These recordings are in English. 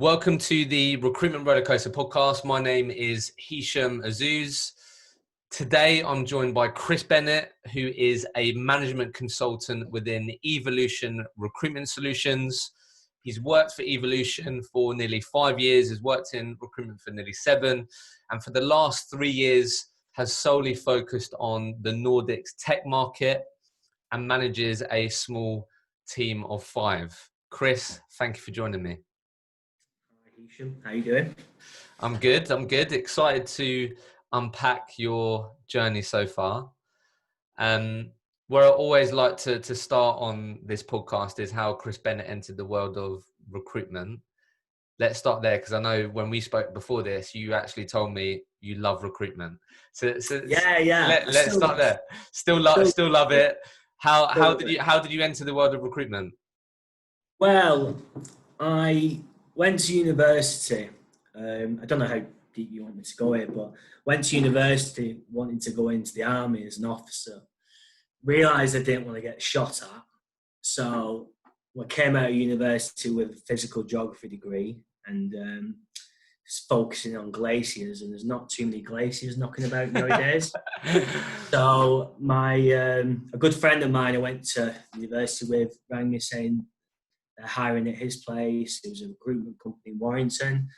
Welcome to the Recruitment Rollercoaster podcast. My name is Hisham Azuz. Today, I'm joined by Chris Bennett, who is a management consultant within Evolution Recruitment Solutions. He's worked for Evolution for nearly 5 years, has worked in recruitment for nearly 7, and for the last 3 years has solely focused on the Nordics tech market and manages a small team of 5. Chris, thank you for joining me. How you doing? I'm good. Excited to unpack your journey so far. Where I always like to start on this podcast is how Chris Bennett entered the world of recruitment. Let's start there, because I know when we spoke before this, you actually told me you love recruitment. So Yeah. Let's start there. Still love it. How did you enter the world of recruitment? Well, I went to university. I don't know how deep you want me to go here, but went to university wanting to go into the army as an officer. Realised I didn't want to get shot at, so I came out of university with a physical geography degree and focusing on glaciers, and there's not too many glaciers knocking about nowadays. So a good friend of mine I went to university with rang me saying they're hiring at his place. It was a recruitment company in Warrington.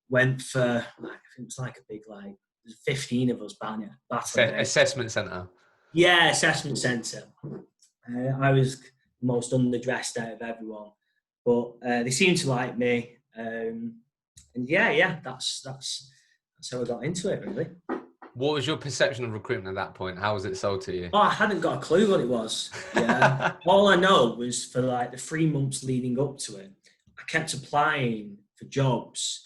Went for, I think it was like a big, there's 15 of us battling. Assessment centre. Yeah, assessment centre. I was the most underdressed out of everyone, but they seemed to like me. And that's how I got into it, really. What was your perception of recruitment at that point? How was it sold to you? Oh, I hadn't got a clue what it was. Yeah. All I know was for the 3 months leading up to it, I kept applying for jobs,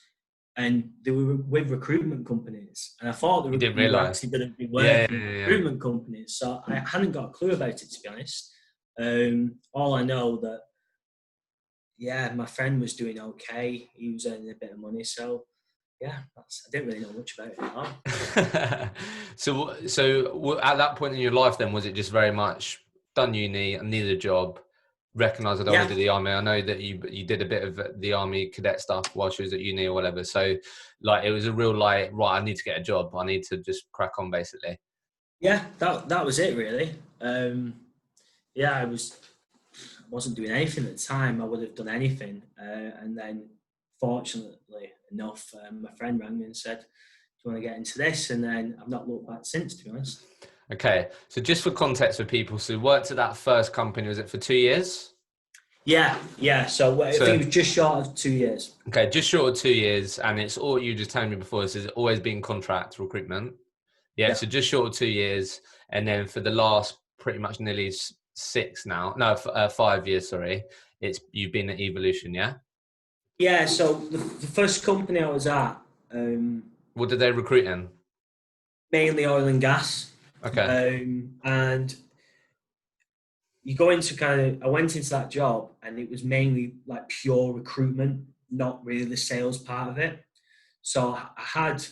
and they were with recruitment companies. And I thought they were actually going to be working with recruitment companies. So I hadn't got a clue about it, to be honest. All I know that, my friend was doing okay. He was earning a bit of money. So, I didn't really know much about it at all. So at that point in your life, then, was it just very much done uni, I needed a job, recognised I'd already did the army? I know that you did a bit of the army cadet stuff while she was at uni or whatever. So it was a real right, I need to get a job. I need to just crack on, basically. Yeah, that was it, really. I wasn't doing anything at the time. I would have done anything, and then fortunately enough, my friend rang me and said, "Do you want to get into this?" And then I've not looked back since, to be honest. Okay, so just for context for people, so you worked at that first company, was it for 2 years? Yeah. So I think it was just short of 2 years. Okay, just short of 2 years, and it's all you just told me before. This has always been contract recruitment. Yeah, so just short of 2 years, and then for the last pretty much nearly 5 years. Sorry, you've been at Evolution, yeah. Yeah. So the first company I was at. What did they recruit in? Mainly oil and gas. Okay. And you go into I went into that job, and it was mainly pure recruitment, not really the sales part of it. So I had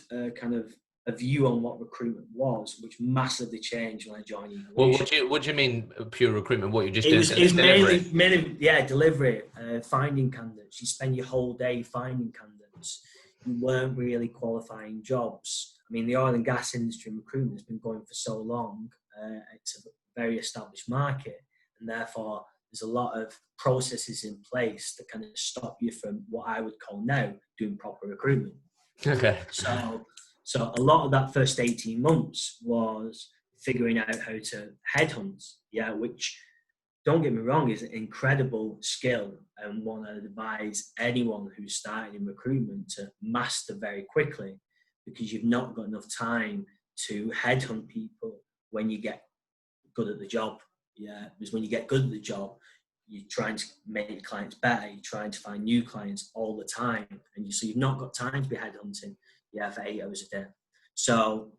a view on what recruitment was, which massively changed when I joined Evolution. Well, what do you mean pure recruitment? What you just It was mainly delivery, finding candidates. You spend your whole day finding candidates. You weren't really qualifying jobs. I mean, the oil and gas industry and recruitment has been going for so long. It's a very established market, and therefore there's a lot of processes in place that kind of stop you from what I would call now doing proper recruitment. Okay. So a lot of that first 18 months was figuring out how to headhunt, which, don't get me wrong, is an incredible skill, and one I'd advise anyone who's starting in recruitment to master very quickly, because you've not got enough time to headhunt people when you get good at the job. Yeah, because when you get good at the job, you're trying to make clients better, you're trying to find new clients all the time, and so you've not got time to be headhunting for 8 hours a day. So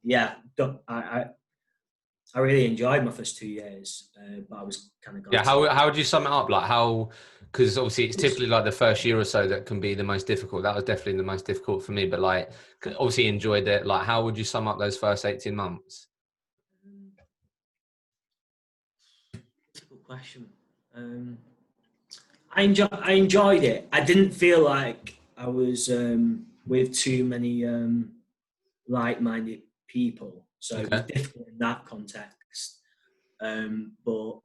I really enjoyed my first 2 years, but I was kind of glad. Yeah, how would you sum it up? Because obviously it's typically the first year or so that can be the most difficult. That was definitely the most difficult for me, but obviously enjoyed it. How would you sum up those first 18 months? Difficult question. I enjoyed it. I didn't feel like I was with too many like-minded people, so it was Okay. difficult in that context. But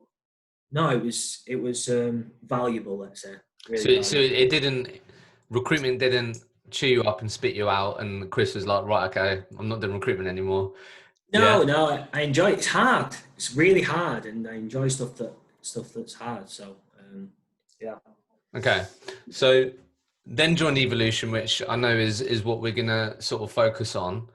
no, it was valuable. Let's say really So valuable. it didn't, recruitment didn't chew you up and spit you out, and Chris was like, right, okay, I'm not doing recruitment anymore. No, Yeah. no, I enjoy it. It's hard. It's really hard, and I enjoy stuff that's hard. So yeah. Okay. So then joined Evolution, which I know is what we're gonna sort of focus on.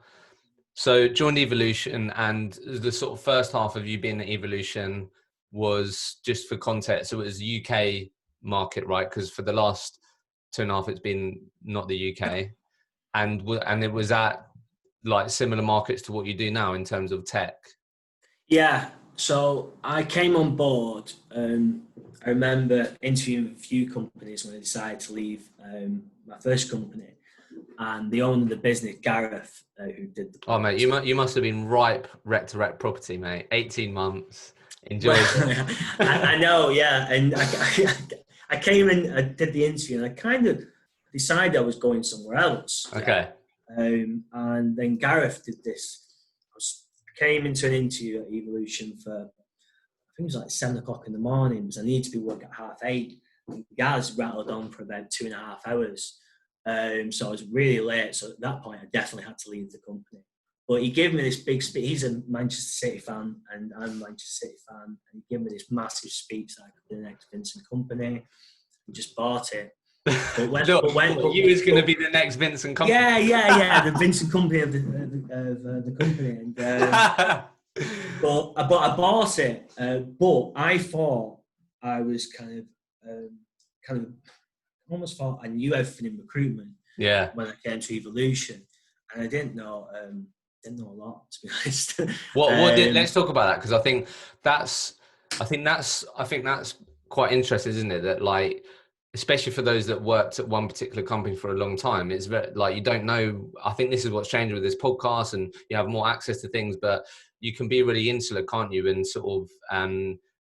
So joined Evolution, and the sort of first half of you being at Evolution was, just for context, so it was UK market, right? Because for the last 2.5, it's been not the UK, and it was at like similar markets to what you do now in terms of tech. Yeah, so I came on board. I remember interviewing a few companies when I decided to leave my first company, and the owner of the business, Gareth, who did the Oh mate, podcast. you must have been ripe rec to rec property, mate. 18 months, Well, enjoyed it. I know, yeah, and I came in, I did the interview, and I kind of decided I was going somewhere else. Yeah, Okay. and then Gareth did this. Came into an interview at Evolution for, I think it was like 7 o'clock in the morning, because I needed to be work at 8:30. And Gaz rattled on for about 2.5 hours. So I was really late. So at that point, I definitely had to leave the company. But he gave me this big speech. He's a Manchester City fan, and I'm a Manchester City fan. And he gave me this massive speech that I could be the next Vincent Company, and just bought it. You was going to be the next Vincent Company. Yeah, the Vincent Company of the company, and but I bought it. But I thought I was kind of almost thought I knew everything in recruitment. Yeah. When I came to Evolution, and I didn't know a lot, to be honest. Let's talk about that, because I think that's quite interesting, isn't it? That, like, especially for those that worked at one particular company for a long time, it's very, like, you don't know. I think this is what's changed with this podcast, and you have more access to things, but you can be really insular, can't you? And sort of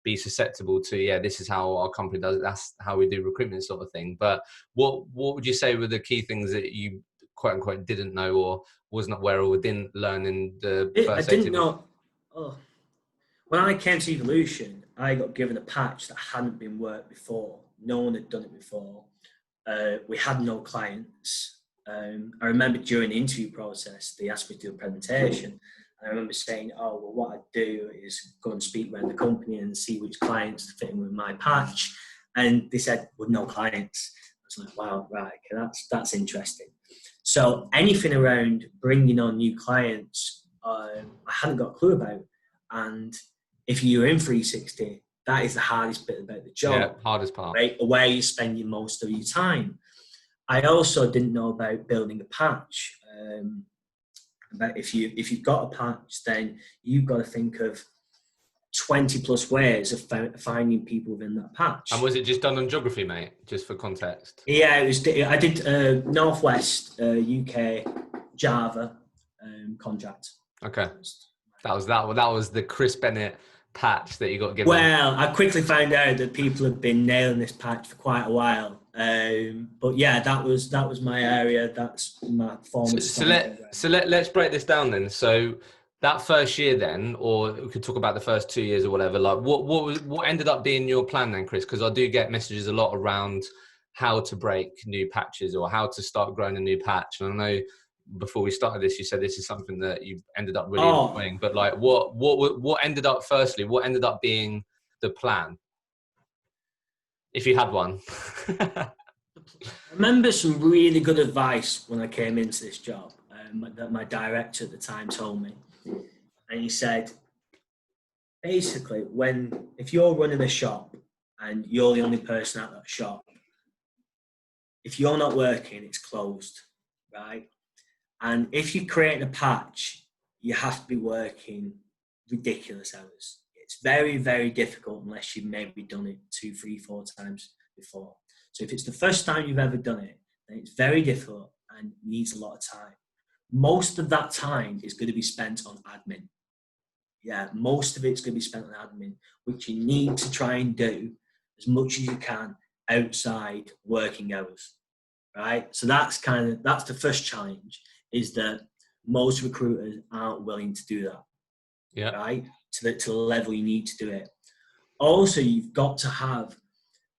be susceptible to, yeah, this is how our company does it. That's how we do recruitment, sort of thing. But what would you say were the key things that you, quote unquote, didn't know, or wasn't aware of, or didn't learn in the I first didn't 18 months? know. Oh, when I came to Evolution, I got given a patch that hadn't been worked before. No one had done it before. We had no clients. I remember during the interview process, they asked me to do a presentation. And I remember saying, oh, well, what I'd do is go and speak around the company and see which clients fit in with my patch. And they said, with no clients. I was like, wow, right, okay, that's interesting. So anything around bringing on new clients, I hadn't got a clue about. And if you're in 360, that is the hardest bit about the job. Yeah, hardest part. Right, where you're spending most of your time. I also didn't know about building a patch. But if you've got a patch, then you've got to think of 20 plus ways of finding people within that patch. And was it just done on geography, mate? Just for context. Yeah, it was. I did Northwest UK Java contract. Okay, that was the Chris Bennett patch that you got given. Well, I quickly found out that people have been nailing this patch for quite a while. But yeah, that was my area. That's my former. Let's break this down then. So that first year then, or we could talk about the first 2 years or whatever. Like, what ended up being your plan then, Chris? Because I do get messages a lot around how to break new patches or how to start growing a new patch. And I know before we started this, you said this is something that you ended up really enjoying. But like, what ended up, firstly, what ended up being the plan, if you had one? I remember some really good advice when I came into this job that my director at the time told me. And he said, basically, if you're running a shop and you're the only person at that shop, if you're not working, it's closed, right? And if you're creating a patch, you have to be working ridiculous hours. It's very, very difficult unless you've maybe done it 2, 3, 4 times before. So if it's the first time you've ever done it, then it's very difficult and needs a lot of time. Most of that time is going to be spent on admin. Yeah, most of it's going to be spent on admin, which you need to try and do as much as you can outside working hours. right? So that's the first challenge, is that most recruiters aren't willing to do that, Yeah. right? To the level you need to do it. Also, you've got to have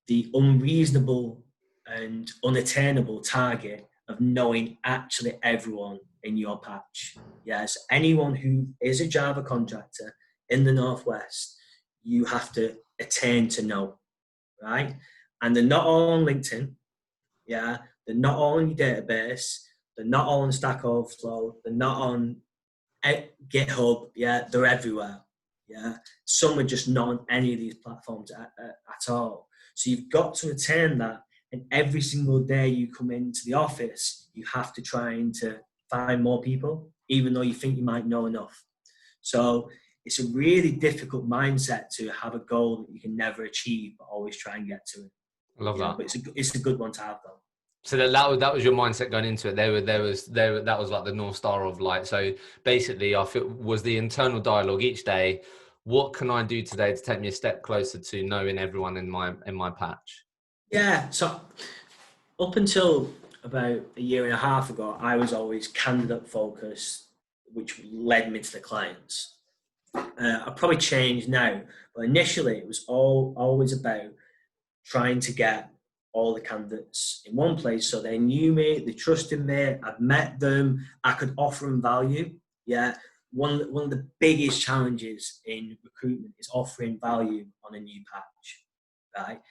the unreasonable and unattainable target of knowing actually everyone in your patch. Yes, anyone who is a Java contractor in the Northwest, you have to attain to know, right? And they're not all on LinkedIn, yeah? They're not all on your database. They're not all on Stack Overflow. They're not on GitHub, yeah? They're everywhere, yeah? Some are just not on any of these platforms at all. So you've got to attain that, and every single day you come into the office, you have to try to find more people, even though you think you might know enough. So it's a really difficult mindset to have a goal that you can never achieve, but always try and get to it. I love that. But it's a good one to have, though. So that was your mindset going into it. That was like the North Star of like, so basically I feel was the internal dialogue each day. What can I do today to take me a step closer to knowing everyone in my patch? Yeah. So up until about a year and a half ago, I was always candidate focused, which led me to the clients. I've probably changed now, but initially it was always about trying to get all the candidates in one place so they knew me, they trusted me, I'd met them, I could offer them value. Yeah. One of the biggest challenges in recruitment is offering value on a new patch, right?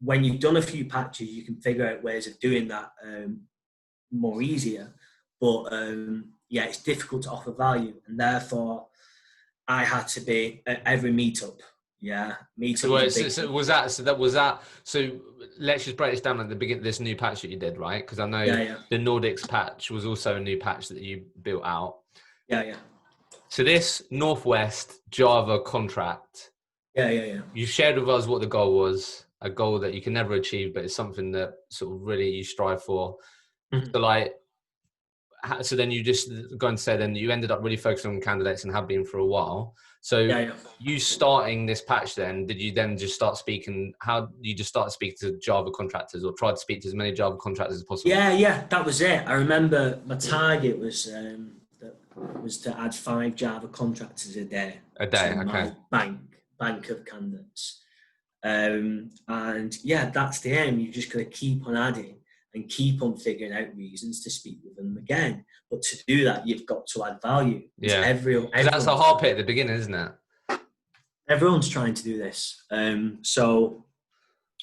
When you've done a few patches, you can figure out ways of doing that more easier. But yeah, it's difficult to offer value, and therefore I had to be at every meetup. Yeah, meetup. So let's just break this down at the beginning. This new patch that you did, right? Because I know the Nordics patch was also a new patch that you built out. Yeah. So this Northwest Java contract. Yeah. You shared with us what the goal was, a goal that you can never achieve, but it's something that sort of really you strive for. Mm-hmm. So then you just going to say then you ended up really focusing on candidates and have been for a while. So you starting this patch then, did you then just start speaking, how you just started speaking to Java contractors or tried to speak to as many Java contractors as possible? Yeah, that was it. I remember my target was to add 5 Java contractors a day. Okay. My bank of candidates. And yeah, that's the aim. You just got to keep on adding and keep on figuring out reasons to speak with them again. But to do that, you've got to add value. Yeah, that's the hard bit at the beginning, isn't it? Everyone's trying to do this. So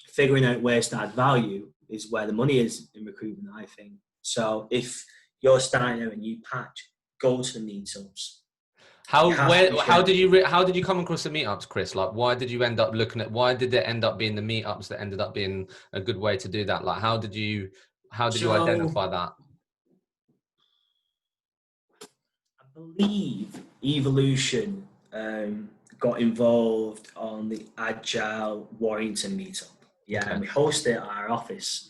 figuring out ways to add value is where the money is in recruitment, I think. So if you're starting out a new patch, go to the meetups. How did you come across the meetups, Chris? Like, why did you end up why did it end up being the meetups that ended up being a good way to do that? Like, how did you identify that? I believe Evolution got involved on the Agile Warrington meetup. Yeah, okay. And we hosted it at our office.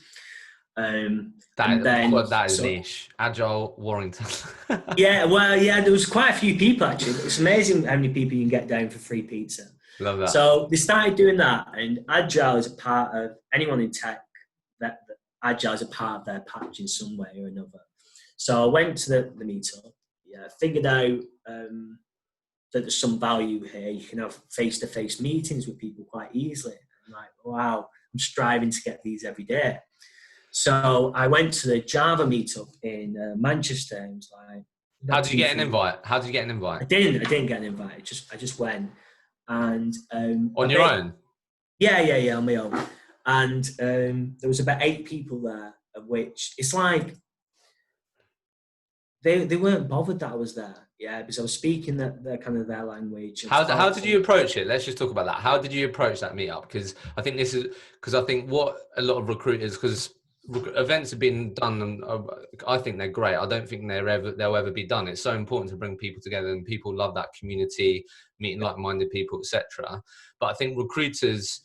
That is niche. Agile Warrington. Yeah, there was quite a few people actually. It's amazing how many people you can get down for free pizza. Love that. So they started doing that, and Agile is a part of anyone in tech. That Agile is a part of their patch in some way or another. So I went to the meetup. Yeah, figured out that there's some value here. You can have face-to-face meetings with people quite easily. I'm like, wow, I'm striving to get these every day. So I went to the Java meetup in Manchester. And was like, how did you get an invite? I didn't get an invite. I just went, and on your own. Yeah, on my own. And there was about 8 people there, of which it's like they weren't bothered that I was there. Yeah, because I was speaking their language. How did you approach it? Let's just talk about that. How did you approach that meetup? Because I think what a lot of recruiters, because events have been done and I think they're great. I don't think they'll ever be done. It's so important to bring people together, and people love that community, meeting like-minded people, etc. But I think recruiters,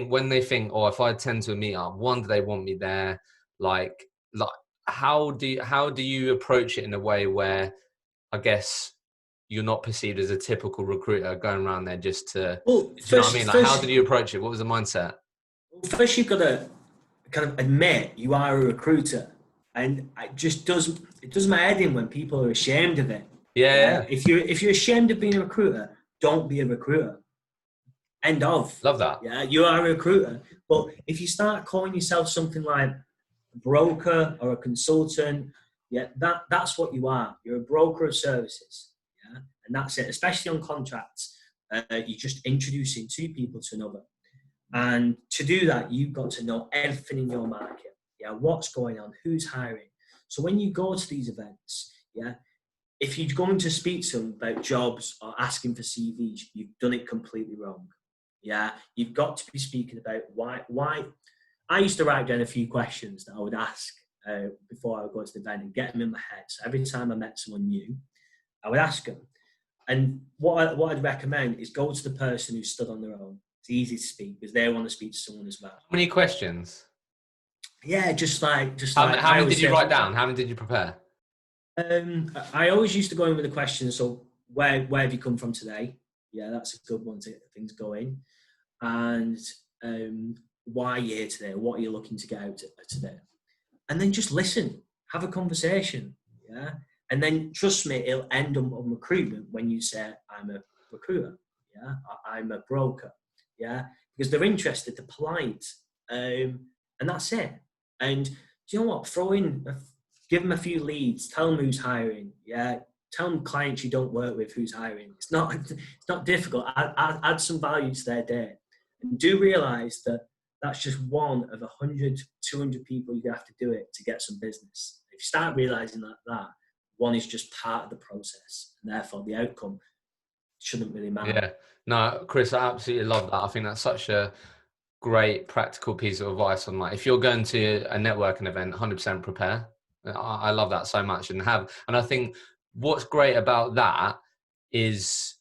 when they think, if I attend to a meetup, do they want me there? Like how do you approach it in a way where I guess you're not perceived as a typical recruiter going around there just to, do you know what I mean? Like, how did you approach it? What was the mindset? Well, first you've got to kind of admit you are a recruiter. And it does my head in when people are ashamed of it. Yeah. If you're ashamed of being a recruiter, don't be a recruiter. End of. Love that. Yeah, you are a recruiter. But if you start calling yourself something like a broker or a consultant, yeah, that's what you are. You're a broker of services. Yeah, and that's it. Especially on contracts, you're just introducing two people to another. And to do that, you've got to know everything in your market. Yeah, what's going on, who's hiring. So when you go to these events, yeah, if you're going to speak to them about jobs or asking for CVs, you've done it completely wrong. Yeah, you've got to be speaking about why. I used to write down a few questions that I would ask before I would go to the event and get them in my head. So every time I met someone new, I would ask them. And what I'd recommend is go to the person who stood on their own. It's easy to speak because they want to speak to someone as well. How many questions? Yeah, just like. How many did you write down? How many did you prepare? I always used to go in with a question. So where have you come from today? Yeah, that's a good one to get things going. And why are you here today? What are you looking to get out today? And then just listen, have a conversation. Yeah, and then trust me, it'll end up on recruitment when you say I'm a recruiter. Yeah, I'm a broker. Yeah, because they're interested, they're polite, and that's it. And do you know what? Give them a few leads. Tell them who's hiring. Yeah, tell them clients you don't work with who's hiring. It's not difficult. Add some value to their day, and do realise that that's just one of 100, 200 people you have to do it to get some business. If you start realising that one is just part of the process, and therefore the outcome shouldn't really matter. Yeah, no, Chris, I absolutely love that. I think that's such a great practical piece of advice on, like, if you're going to a networking event, 100% prepare. I love that so much. And I think what's great about that is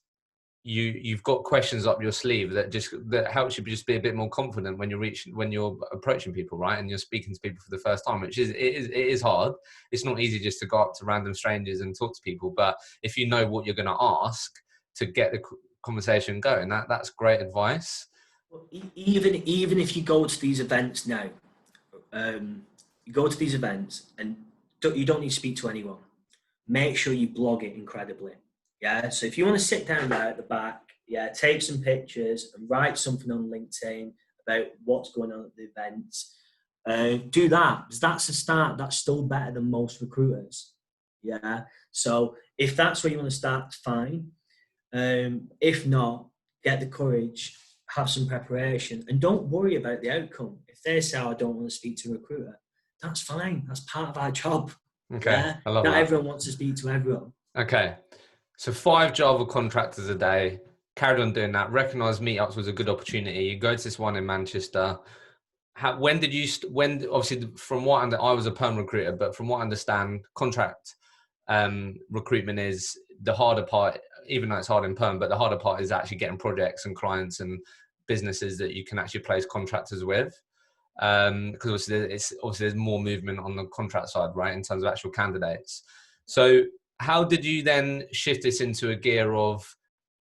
you've got questions up your sleeve that helps you just be a bit more confident when you're approaching people, right? And you're speaking to people for the first time, which it is hard. It's not easy just to go up to random strangers and talk to people, but if you know what you're going to ask to get the conversation going, that's great advice. Even if you go to these events now, you go to these events and you don't need to speak to anyone. Make sure you blog it incredibly. Yeah. So if you want to sit down there at the back, yeah, take some pictures and write something on LinkedIn about what's going on at the event. Do that, because that's a start. That's still better than most recruiters. Yeah. So if that's where you want to start, fine. If not, get the courage, have some preparation, and don't worry about the outcome. If they say, I don't want to speak to a recruiter, that's fine. That's part of our job. Okay. Yeah? I love Not that. everyone wants to speak to everyone. Okay. So 5 Java contractors a day, carried on doing that, recognised meetups was a good opportunity. You go to this one in Manchester. Obviously from what I was a perm recruiter, but from what I understand, contract recruitment is the harder part, even though it's hard in perm, but the harder part is actually getting projects and clients and businesses that you can actually place contractors with. Because obviously there's more movement on the contract side, right, in terms of actual candidates. So how did you then shift this into a gear of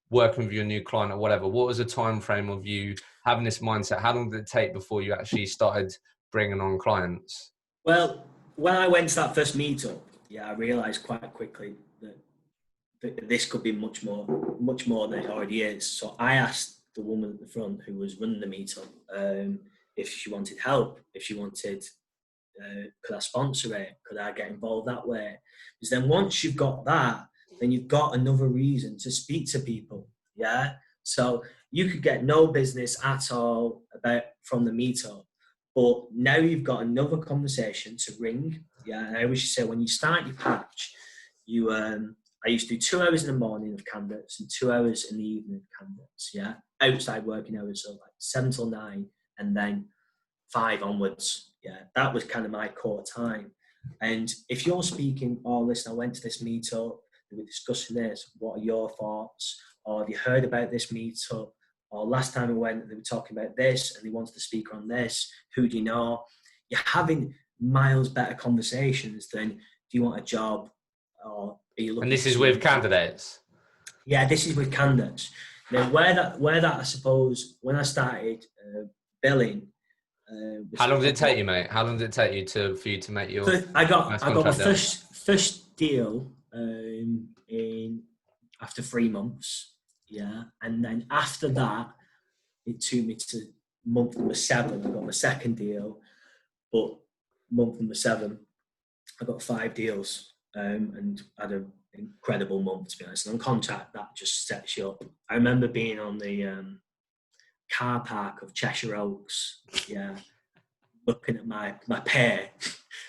working with your new client or whatever? What was the time frame of you having this mindset? How long did it take before you actually started bringing on clients? Well, when I went to that first meetup, I realised quite quickly that this could be much more than it already is. So I asked the woman at the front who was running the meetup if she wanted help, if she wanted, could I sponsor it? Could I get involved that way? Because then once you've got that, then you've got another reason to speak to people. Yeah. So you could get no business at all from the meetup, but now you've got another conversation to ring. Yeah. And I always say when you start your patch, I used to do 2 hours in the morning of candidates and 2 hours in the evening of candidates. Yeah. Outside working hours, so like 7 till 9 and then 5 onwards. Yeah. That was kind of my core time. And if you're speaking, listen, I went to this meetup, they were discussing this, what are your thoughts? Or have you heard about this meetup? Or last time I went, they were talking about this and they wanted to speak on this. Who do you know? You're having miles better conversations than, do you want a job? Or are you looking? And this is with candidates? Yeah, this is with candidates. Now, where that I suppose, when I started billing, How long did it take you, mate? How long did it take you for you to make your I got my deal? first deal in after 3 months, yeah, and then after that, it took me to month number 7. I got my second deal, but month number 7, I got 5 deals, and had an incredible month, to be honest. And on contract, that just sets you up. I remember being on the car park of Cheshire Oaks, yeah, looking at my pay,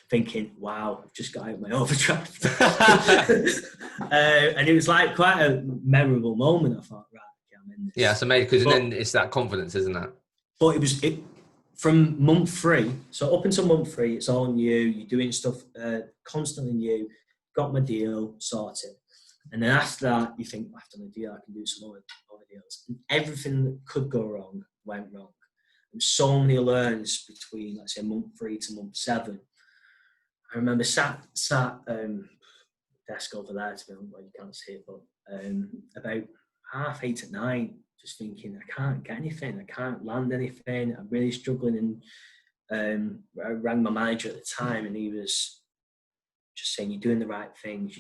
thinking, wow, I've just got out of my overdraft. And it was like quite a memorable moment. I thought, right, okay, I'm in this. Yeah, it's amazing, because then it's that confidence, isn't it? But it from month 3, so up until month 3, it's all new. You're doing stuff constantly new. Got my deal sorted. And then after that, you think, after the deal, I can do some other deals. And everything that could go wrong went wrong. And so many learns between, let's say, month 3 to month 7. I remember sat desk over there, to be honest, well, you can't see it, but about 8:30 at night, just thinking, I can't get anything, I can't land anything, I'm really struggling. And I rang my manager at the time, and he was just saying, you're doing the right things,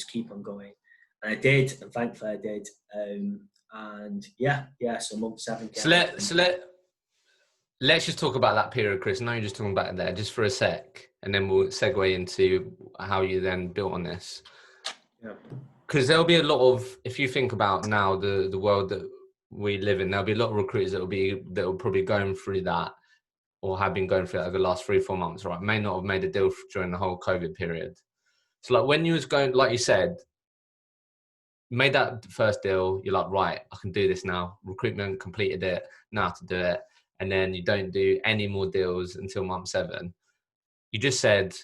keep on going. And I did, and thankfully I did. And so month 7. Let's just talk about that period, Chris. I know you're just talking about it there, just for a sec, and then we'll segue into how you then built on this. Yeah. Because there'll be a lot of, if you think about now the world that we live in, there'll be a lot of recruiters that will probably going through that, or have been going through that over the last 3-4 months, right? May not have made a deal during the whole COVID period. So like when you was going, like you said, made that first deal, you're like, right, I can do this now. Recruitment, completed it, now I have to do it. And then you don't do any more deals until month 7. You just said,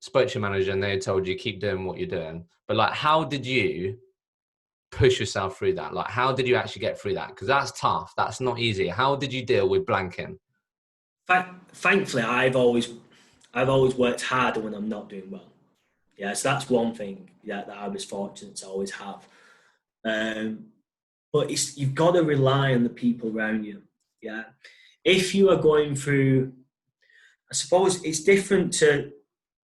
spoke to your manager and they told you keep doing what you're doing. But like, how did you push yourself through that? Like, how did you actually get through that? Because that's tough. That's not easy. How did you deal with blanking? Thankfully, I've always worked harder when I'm not doing well. Yeah, so that's one thing that I was fortunate to always have. But you've got to rely on the people around you. Yeah, if you are going through, I suppose it's different to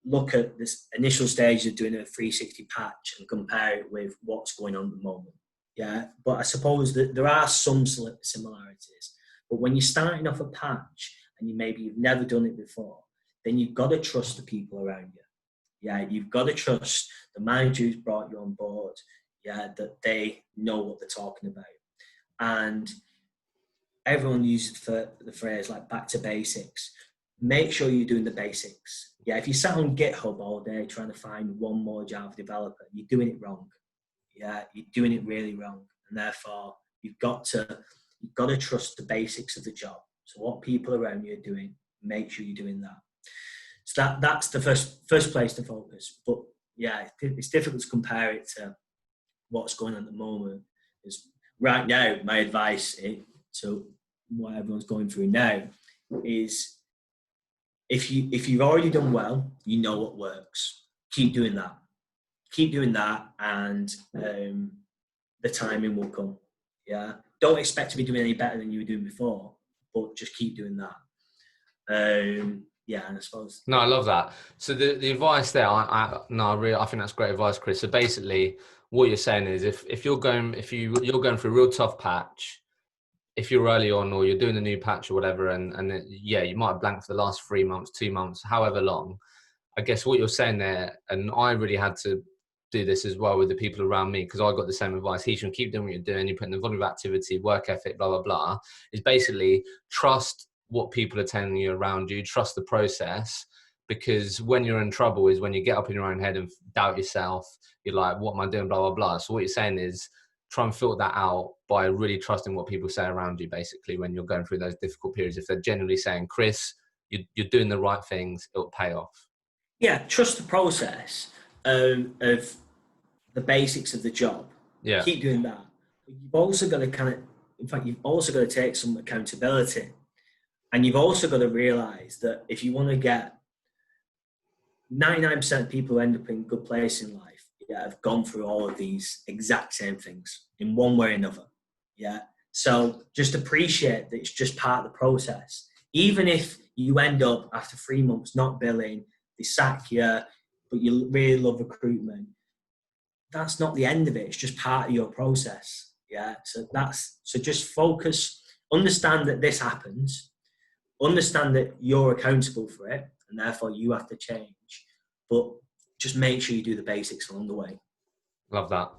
look at this initial stage of doing a 360 patch and compare it with what's going on at the moment. Yeah, but I suppose that there are some similarities. But when you're starting off a patch and you've never done it before, then you've got to trust the people around you. Yeah, you've got to trust the manager who's brought you on board. Yeah, that they know what they're talking about. And everyone uses the phrase like back to basics. Make sure you're doing the basics. Yeah, if you sat on GitHub all day trying to find one more Java developer, you're doing it wrong. Yeah, you're doing it really wrong. And therefore, you've got to trust the basics of the job. So what people around you are doing, make sure you're doing that. So that's the first place to focus. But yeah, it's difficult to compare it to what's going on at the moment. Is right now, my advice to what everyone's going through now is if you've already done well, you know what works. Keep doing that. And the timing will come. Yeah. Don't expect to be doing any better than you were doing before, but just keep doing that. And I suppose. No, I love that. So the advice there, I think that's great advice, Chris. So basically, what you're saying is, if you're going through a real tough patch, if you're early on or you're doing a new patch or whatever, and you might have blanked for the last 3 months, 2 months, however long. I guess what you're saying there, and I really had to do this as well with the people around me, because I got the same advice. He should keep doing what you're doing. You're putting the volume of activity, work ethic, blah, blah, blah. Is basically trust what people are telling you around you, trust the process, because when you're in trouble is when you get up in your own head and doubt yourself. You're like, what am I doing, blah, blah, blah. So what you're saying is try and filter that out by really trusting what people say around you, basically, when you're going through those difficult periods. If they're generally saying, Chris, you're doing the right things, it'll pay off. Yeah, trust the process of the basics of the job. Yeah. Keep doing that. But you've also got to take some accountability. And you've also got to realise that if you want to get 99% of people who end up in good place in life, have gone through all of these exact same things in one way or another. Yeah. So just appreciate that it's just part of the process. even if you end up after 3 months not billing, they sack you, but you really love recruitment, that's not the end of it. It's just part of your process. Yeah. So just focus, understand that this happens, understand that you're accountable for it, and therefore you have to change. But just make sure you do the basics along the way. Love that.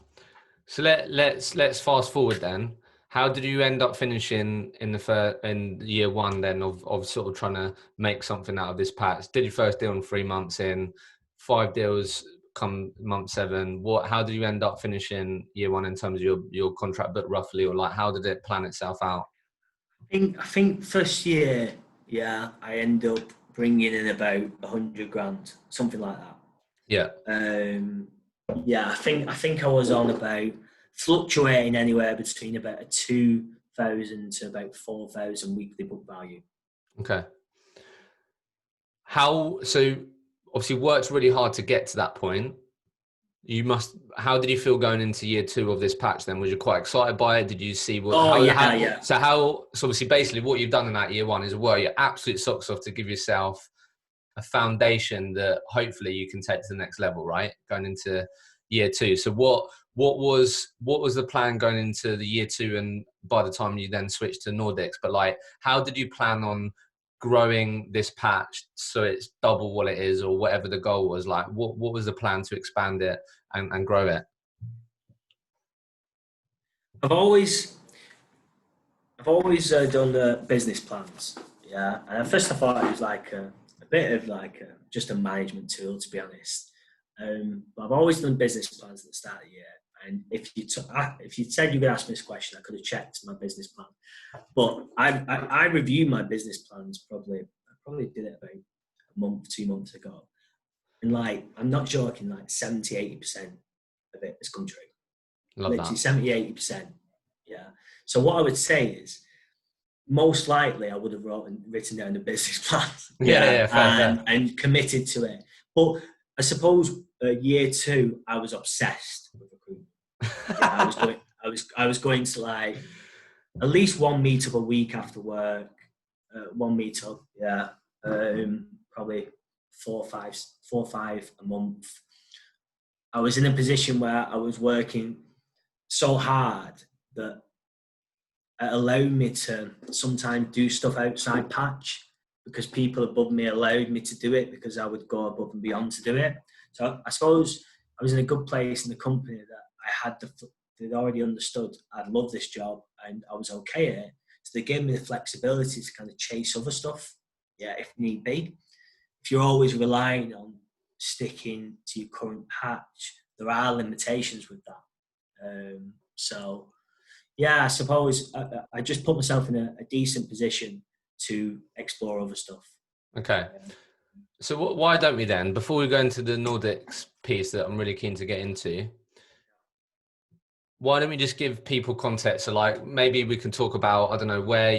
So let's fast forward then. How did you end up finishing in year one then of sort of trying to make something out of this patch? Did your first deal in 3 months in, 5 deals come month 7? How did you end up finishing year one in terms of your contract book roughly, or like how did it plan itself out? I think first year, yeah, I end up bringing in about 100 grand, something like that. Yeah. Yeah, I think I was on about fluctuating anywhere between about a 2,000 to about 4,000 weekly book value. Okay. So obviously worked really hard to get to that point. How did you feel going into year 2 of this patch then? Was you quite excited by it? Did you see yeah. So obviously basically what you've done in that year 1 is work your absolute socks off to give yourself a foundation that hopefully you can take to the next level, right? Going into year 2. So what was the plan going into the year 2 and by the time you then switched to Nordics? But like, how did you plan on growing this patch so it's double what it is, or whatever the goal was? Like, what was the plan to expand it and grow it? I've always done the business plans, yeah. And at first I thought it was like a bit of like just a management tool, to be honest. But I've always done business plans at the start of the year. And if you said you could ask me this question, I could have checked my business plan. But I reviewed my business plans I probably did it about a month, 2 months ago. And like, I'm not joking, like 70-80% of it has come true. Love literally that. 70-80%. Yeah. So what I would say is, most likely I would have written down the business plan. Fair. And committed to it. But I suppose year 2 I was obsessed with recruitment. Yeah, I was going to like at least one meetup a week after work. One meetup, yeah. Probably 4 or 5 a month. I was in a position where I was working so hard that it allowed me to sometimes do stuff outside patch, because people above me allowed me to do it because I would go above and beyond to do it. So I suppose I was in a good place in the company that I had they'd already understood I'd love this job and I was okay at it. So they gave me the flexibility to kind of chase other stuff, yeah, if need be. If you're always relying on sticking to your current patch, there are limitations with that. So yeah, I suppose I just put myself in a decent position to explore other stuff. Okay. So why don't we then, before we go into the Nordics piece that I'm really keen to get into, why don't we just give people context? So like, maybe we can talk about, I don't know, where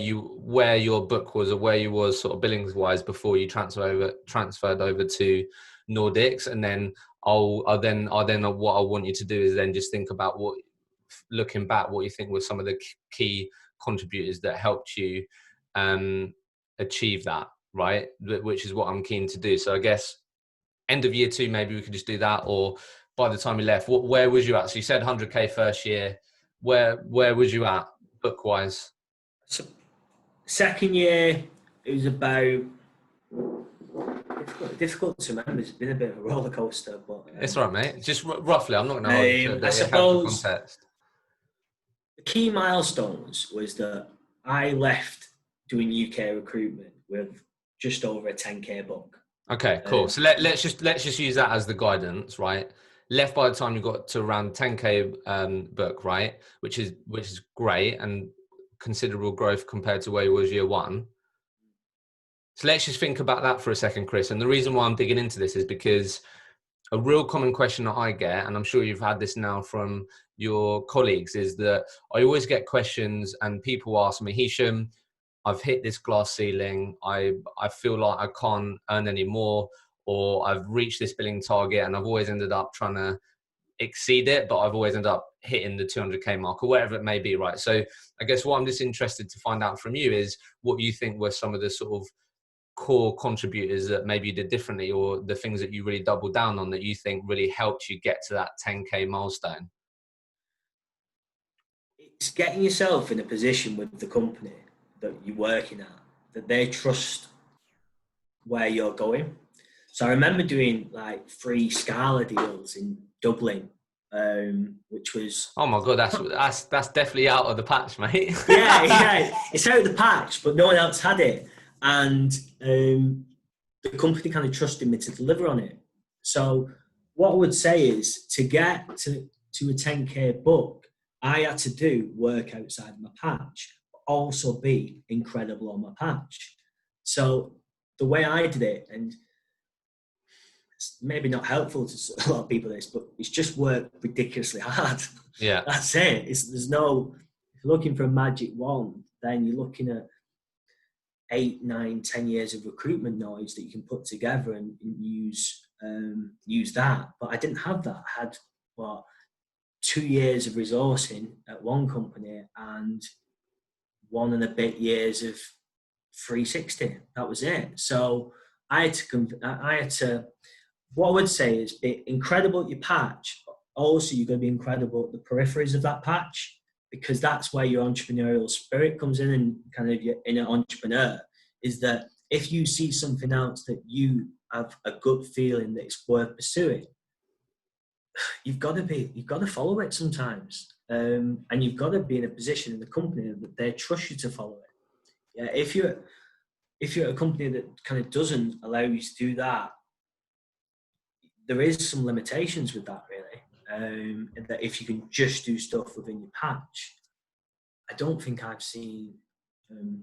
your book was, or where you was sort of billings wise before you transferred over to Nordics. And then what I want you to do is then just think about looking back, what you think were some of the key contributors that helped you achieve that, right? Which is what I'm keen to do. So I guess end of year 2, maybe we could just do that, or by the time you left, where was you at? So you said 100K first year. Where was you at book wise? So second year, it was about difficult to remember. It's been a bit of a roller coaster, but it's all right, mate. Just roughly, I'm not going to hold you to it, but I it helps suppose the context. the key milestones was that I left doing UK recruitment with just over a 10K book. Okay, cool. So let's just use that as the guidance, right? Left by the time you got to around 10K book, right? Which is great and considerable growth compared to where you was year 1. So let's just think about that for a second, Chris. And the reason why I'm digging into this is because a real common question that I get, and I'm sure you've had this now from your colleagues, is that I always get questions and people ask me, Hisham, I've hit this glass ceiling. I feel like I can't earn any more, or I've reached this billing target and I've always ended up trying to exceed it, but I've always ended up hitting the 200K mark or whatever it may be, right? So I guess what I'm just interested to find out from you is what you think were some of the sort of core contributors that maybe you did differently, or the things that you really doubled down on that you think really helped you get to that 10K milestone. It's getting yourself in a position with the company that you're working at, that they trust where you're going. So I remember doing like 3 Scala deals in Dublin, which was... Oh my God, that's definitely out of the patch, mate. yeah, it's out of the patch, but no one else had it. And the company kind of trusted me to deliver on it. So what I would say is, to get to a 10K book, I had to do work outside my patch, but also be incredible on my patch. So the way I did it, and it's maybe not helpful to a lot of people, this, but it's just work ridiculously hard. Yeah. That's it. There's no, if you're looking for a magic wand, then you're looking at 8, 9, 10 years of recruitment knowledge that you can put together and use that. But I didn't have that. I had 2 years of resourcing at one company and 1 and a bit years of 360. That was it. So I had to, what I would say is, be incredible at your patch, but also you're going to be incredible at the peripheries of that patch, because that's where your entrepreneurial spirit comes in, and kind of your inner entrepreneur, is that if you see something else that you have a good feeling that it's worth pursuing, you've got to follow it sometimes. And you've got to be in a position in the company that they trust you to follow it. Yeah, if you're a company that kind of doesn't allow you to do that, there is some limitations with that, really. That if you can just do stuff within your patch, I don't think I've seen, and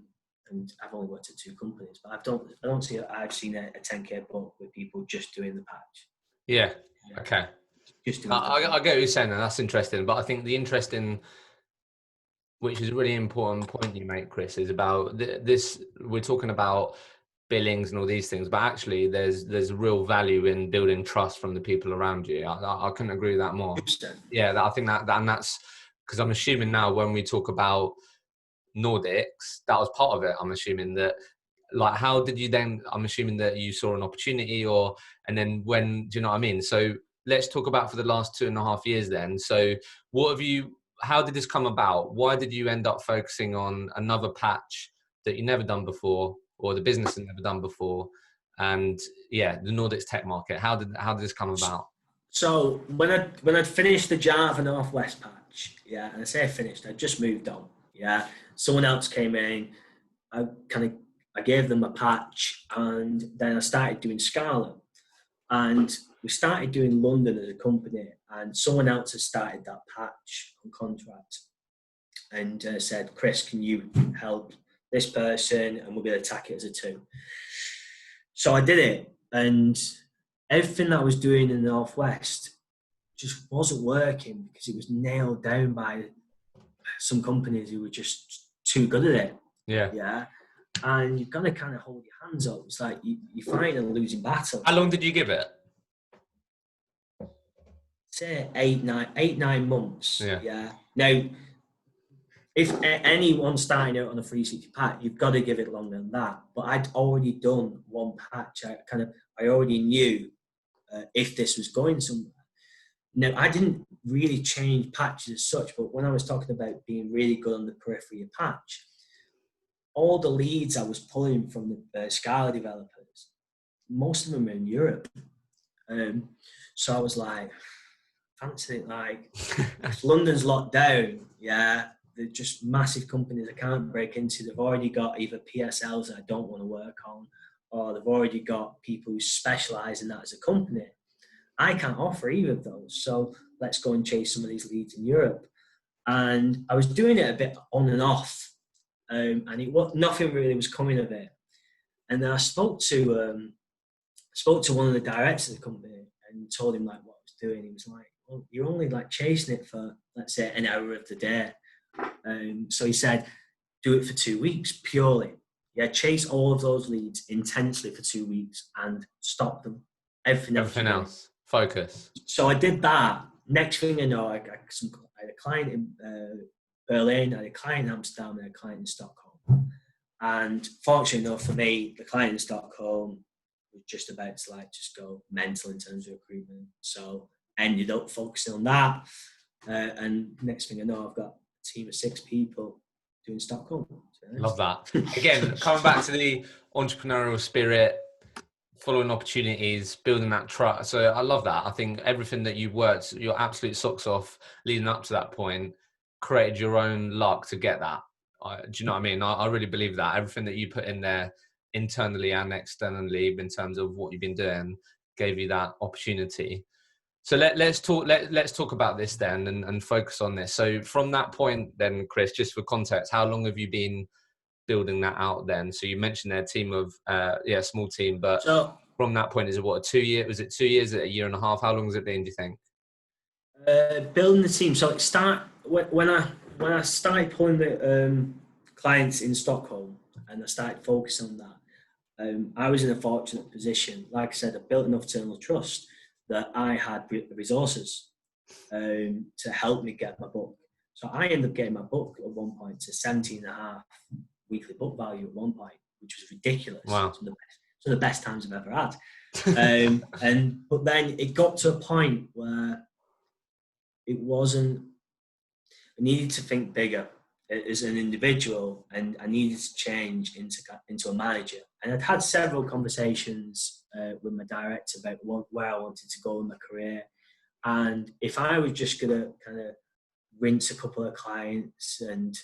I've only worked at 2 companies, but I don't see I've seen a 10K book with people just doing the patch. Yeah. Okay. Just doing I get what you're saying, and that's interesting. But I think the interesting, which is a really important point you make, Chris, is about this. We're talking about billings and all these things, but actually there's real value in building trust from the people around you. I couldn't agree with that more. 100%. Yeah, I think that, and that's because I'm assuming now when we talk about Nordics, that was part of it. I'm assuming that, like, how did you then, I'm assuming that you saw an opportunity, and then when, do you know what I mean? So let's talk about for the last 2.5 years then. So how did this come about? Why did you end up focusing on another patch that you never done before, or the business had never done before? And yeah, the Nordics tech market, how did this come about? So when I'd finished the Java Northwest patch, yeah, and I say I finished, I just moved on, yeah. Someone else came in, I gave them a patch, and then I started doing Scala, and we started doing London as a company, and someone else has started that patch on contract, and said, Chris, can you help this person, and we're going to attack it as a 2. So I did it, and everything that I was doing in the Northwest just wasn't working because it was nailed down by some companies who were just too good at it. Yeah. And you've got to kind of hold your hands up. It's like you're fighting a losing battle. How long did you give it? Say 8-9 months. Yeah. Now, if anyone's starting out on a 360 patch, you've got to give it longer than that. But I'd already done 1 patch. I already knew if this was going somewhere. Now, I didn't really change patches as such, but when I was talking about being really good on the periphery of patch, all the leads I was pulling from the Scala developers, most of them are in Europe. So I was like, fancy it, like, London's locked down, yeah. They're just massive companies I can't break into. They've already got either PSLs that I don't want to work on, or they've already got people who specialise in that as a company. I can't offer either of those, so let's go and chase some of these leads in Europe. And I was doing it a bit on and off, and nothing really was coming of it. And then I spoke to one of the directors of the company and told him like what I was doing. He was like, "Well, you're only like chasing it for, let's say, an hour of the day." So he said, "Do it for 2 weeks purely. Yeah, chase all of those leads intensely for 2 weeks and stop them. Everything else. Focus." So I did that, next thing I know, I had a client in Berlin, I had a client in Amsterdam, and I had a client in Stockholm. And fortunately enough for me, the client in Stockholm was just about to just go mental in terms of recruitment. So ended up focusing on that. And next thing I know, I've got a team of 6 people doing Stockholm. Love that. Again, coming back to the entrepreneurial spirit, following opportunities, building that trust. So I love that. I think everything that you've worked your absolute socks off leading up to that point, created your own luck to get that. Do you know what I mean? I really believe that everything that you put in there internally and externally in terms of what you've been doing gave you that opportunity. So let's talk about this then and focus on this. So from that point then, Chris, just for context, how long have you been building that out then? So you mentioned their team of small team, but so from that point, is it what, 2 years? Was it 2 years? Is it a year and a half? How long has it been, do you think? building the team. So when I started pulling the clients in Stockholm and I started focusing on that, I was in a fortunate position. Like I said, I built enough internal trust that I had the resources to help me get my book. So I ended up getting my book at one point to 17.5 weekly book value at one point, which was ridiculous. Wow. Some of the best times I've ever had. But then it got to a point where it wasn't. I needed to think bigger as an individual, and I needed to change into a manager. And I'd had several conversations with my director about where I wanted to go in my career. And if I was just going to kind of rinse a couple of clients and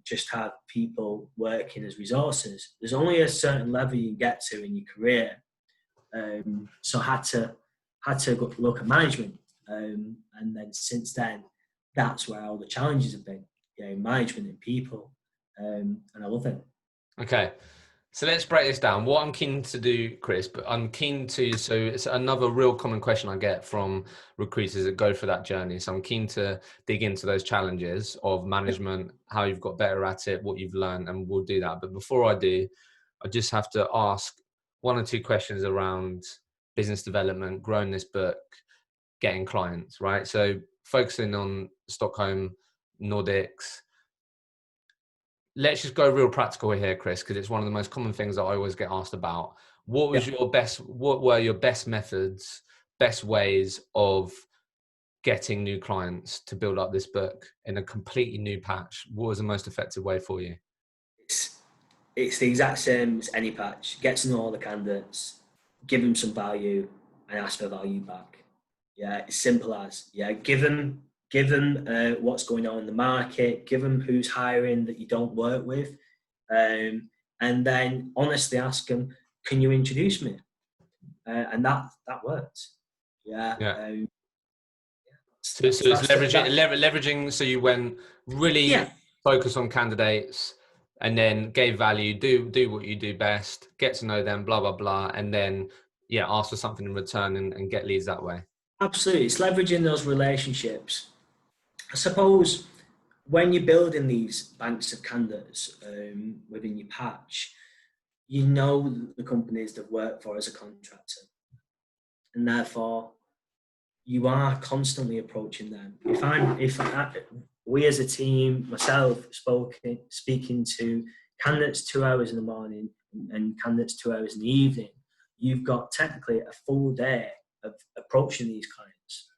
just have people working as resources, there's only a certain level you can get to in your career. So I had to look at management. And then since then, that's where all the challenges have been, management and people. And I love it. Okay. So let's break this down. What I'm keen to do, Chris, but I'm keen to, so it's another real common question I get from recruiters that go for that journey. So I'm keen to dig into those challenges of management, how you've got better at it, what you've learned, and we'll do that. But before I do, I just have to ask 1 or 2 questions around business development, growing this book, getting clients, right? So focusing on Stockholm, Nordics. Let's just go real practical here, Chris, because it's one of the most common things that I always get asked about. What were your best methods, best ways of getting new clients to build up this book in a completely new patch? What was the most effective way for you? It's the exact same as any patch. Get to know all the candidates, give them some value, and ask for value back. Yeah, it's simple as, give them what's going on in the market, give them who's hiring that you don't work with, and then honestly ask them, can you introduce me? And that works. So it's leveraging. So you went really focus on candidates, and then gave value. Do what you do best. Get to know them. Blah blah blah, and then ask for something in return and get leads that way. Absolutely, it's leveraging those relationships. I suppose when you're building these banks of candidates within your patch, you know the companies that work for as a contractor, and therefore you are constantly approaching them. We as a team, myself, speaking to candidates 2 hours in the morning and candidates 2 hours in the evening, you've got technically a full day of approaching these clients,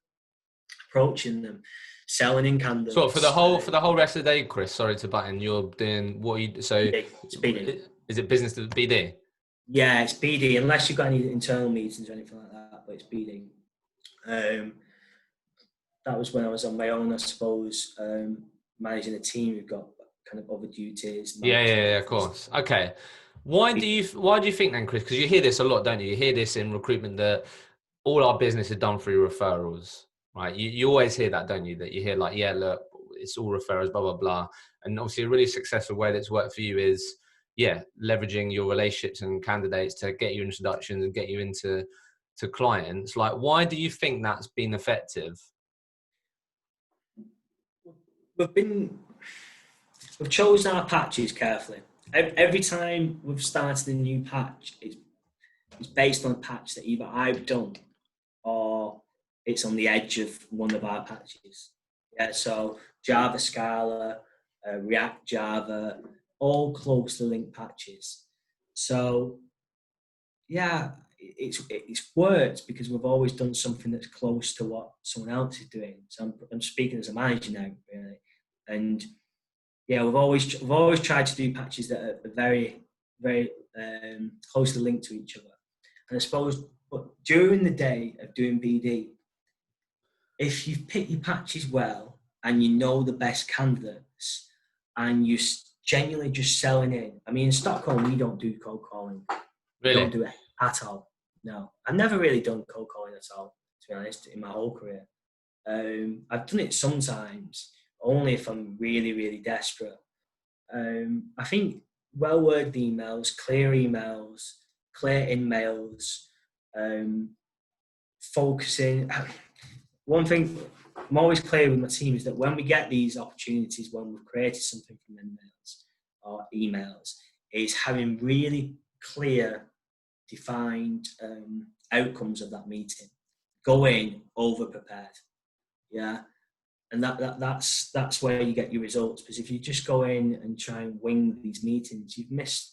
approaching them, selling in candidates. So for the whole rest of the day, Chris, sorry to butt in, you're doing what you so it's BD. Is it business to BD? Yeah, it's BD, unless you've got any internal meetings or anything like that, but it's BD. That was when I was on my own, I suppose, managing a team who've got kind of other duties. Yeah, of course. Okay. Why do you think then, Chris? Because you hear this a lot, don't you? You hear this in recruitment that all our business is done through referrals, right? You always hear that, don't you? That you hear like, look, it's all referrals, blah, blah, blah. And obviously a really successful way that's worked for you is, leveraging your relationships and candidates to get you introductions and get you into clients. Like, why do you think that's been effective? We've chosen our patches carefully. Every time we've started a new patch, it's based on a patch that either I've done or it's on the edge of one of our patches. Yeah, so Java, Scala, React, Java, all closely linked patches. So yeah, it's worked because we've always done something that's close to what someone else is doing. So I'm speaking as a manager now, really, and yeah, we've always tried to do patches that are very closely linked to each other. And I suppose, but during the day of doing BD, if you pick your patches well and you know the best candidates and you genuinely just selling in. I mean, in Stockholm, we don't do cold calling. We Really? don't do it at all. No, I've never really done cold calling at all, to be honest, in my whole career. I've done it sometimes, only if I'm really, really desperate. I think well-worded emails, clear in-mails, focusing. One thing I'm always clear with my team is that when we get these opportunities, when we've created something from in-mails or emails, is having really clear, defined outcomes of that meeting. Go in over-prepared, yeah? And that's where you get your results, because if you just go in and try and wing these meetings, you've missed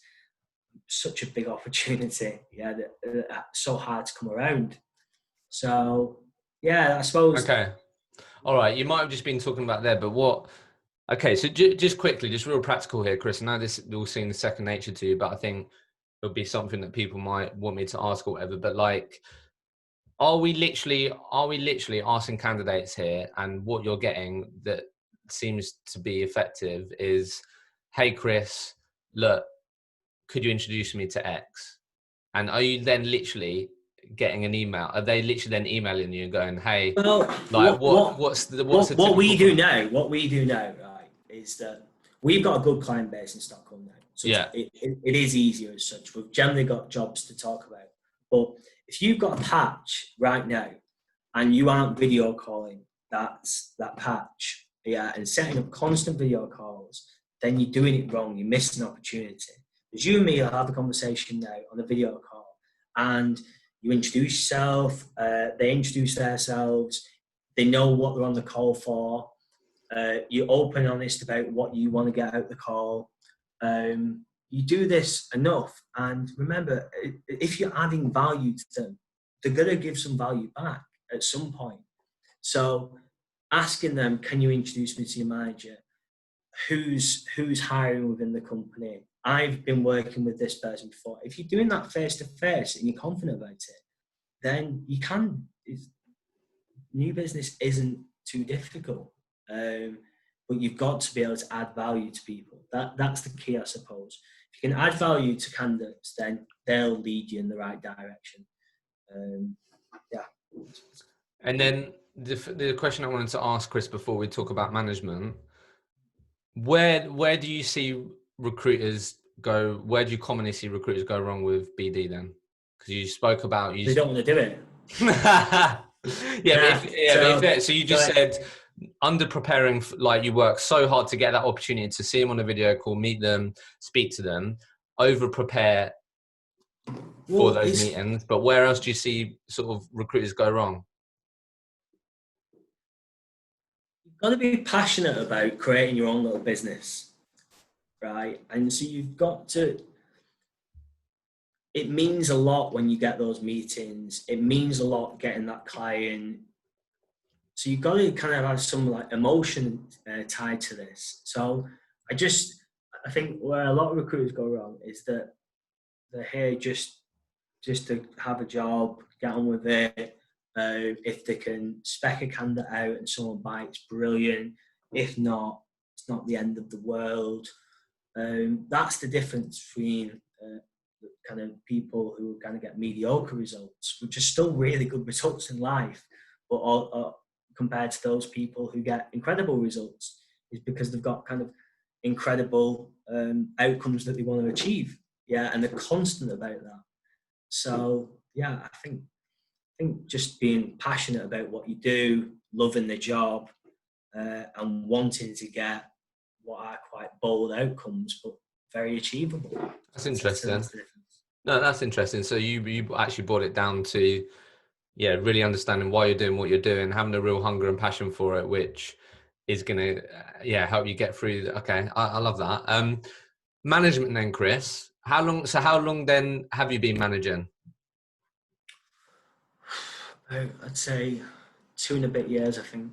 such a big opportunity, yeah, that's so hard to come around. So yeah, I suppose. Okay, all right, you might have just been talking about there, but what, okay, so just quickly, just real practical here, Chris. I know this will seem second nature to you, but I think it'll be something that people might want me to ask or whatever, but like, are we literally asking candidates here, and what you're getting that seems to be effective is, hey Chris, look, could you introduce me to X? And are you then literally getting an email? Are they literally then emailing you and going, hey, Well, like what's the what we do now, right, is that we've got a good client base in Stockholm now. So yeah, it is easier as such. We've generally got jobs to talk about. But if you've got a patch right now and you aren't video calling that patch, yeah, and setting up constant video calls, then you're doing it wrong. You're missing an opportunity. Because you and me will have a conversation now on a video call, and you introduce yourself, they introduce themselves, they know what they're on the call for, you're open and honest about what you want to get out of the call. You do this enough, and remember, if you're adding value to them, they're going to give some value back at some point. So asking them, can you introduce me to your manager? Who's hiring within the company? I've been working with this person before. If you're doing that face to face and you're confident about it, then you can. New business isn't too difficult, but you've got to be able to add value to people. That's the key, I suppose. If you can add value to candidates, then they'll lead you in the right direction. Yeah. And then the question I wanted to ask Chris before we talk about management, where do you see recruiters go? Where do you commonly see recruiters go wrong with BD then? Because you spoke about they don't want to do it. So you just said under preparing, like you work so hard to get that opportunity to see them on a video call, meet them, speak to them, over prepare for those meetings. But where else do you see sort of recruiters go wrong? You've got to be passionate about creating your own little business, right? And so you've got to. It means a lot when you get those meetings. It means a lot getting that client. So you've got to kind of have some like emotion tied to this. So I think where a lot of recruiters go wrong is that they're here just to have a job, get on with it. If they can spec a candidate out and someone bites, brilliant. If not, it's not the end of the world. That's the difference between kind of people who kind of get mediocre results, which are still really good results in life, but compared to those people who get incredible results, is because they've got kind of incredible outcomes that they want to achieve. Yeah, and they're constant about that. So yeah, I think just being passionate about what you do, loving the job, and wanting to get what are quite bold outcomes, but very achievable. That's interesting. No, that's interesting. So you actually brought it down to yeah, really understanding why you're doing what you're doing, having a real hunger and passion for it, which is going to, help you get through. Okay. I love that. Management then, Chris, how long then have you been managing? I'd say 2.5 years, I think.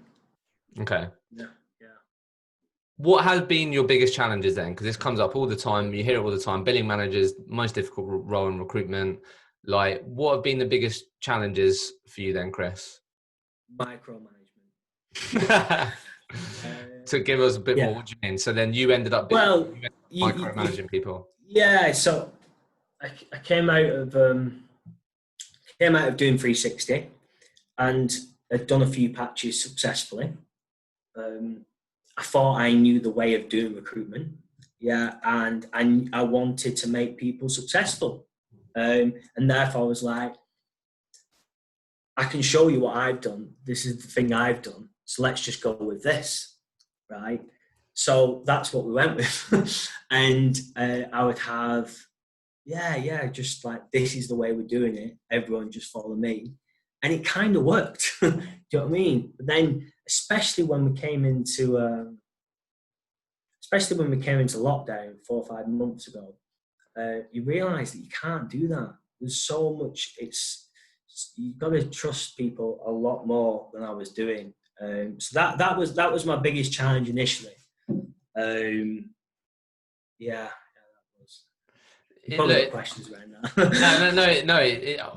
Okay. Yeah. What has been your biggest challenges then? Because this comes up all the time. You hear it all the time. Billing managers, most difficult role in recruitment. Like, what have been the biggest challenges for you then, Chris? Micromanagement. To give us a bit more, Yeah. what do you mean? So then you ended up Well, micromanaging people. yeah. So I came out of doing 360, and had done a few patches successfully. I thought I knew the way of doing recruitment, and I wanted to make people successful, and therefore I was like, I can show you what I've done. This is the thing I've done. So let's just go with this, right? So that's what we went with. And I would have, just like, this is the way we're doing it. Everyone just follow me. And it kind of worked. Do you know what I mean? But then, especially when we came into lockdown 4 or 5 months ago, you realise that you can't do that. There's so much. You've got to trust people a lot more than I was doing. So that was my biggest challenge initially. That was. You've probably got questions right now. No.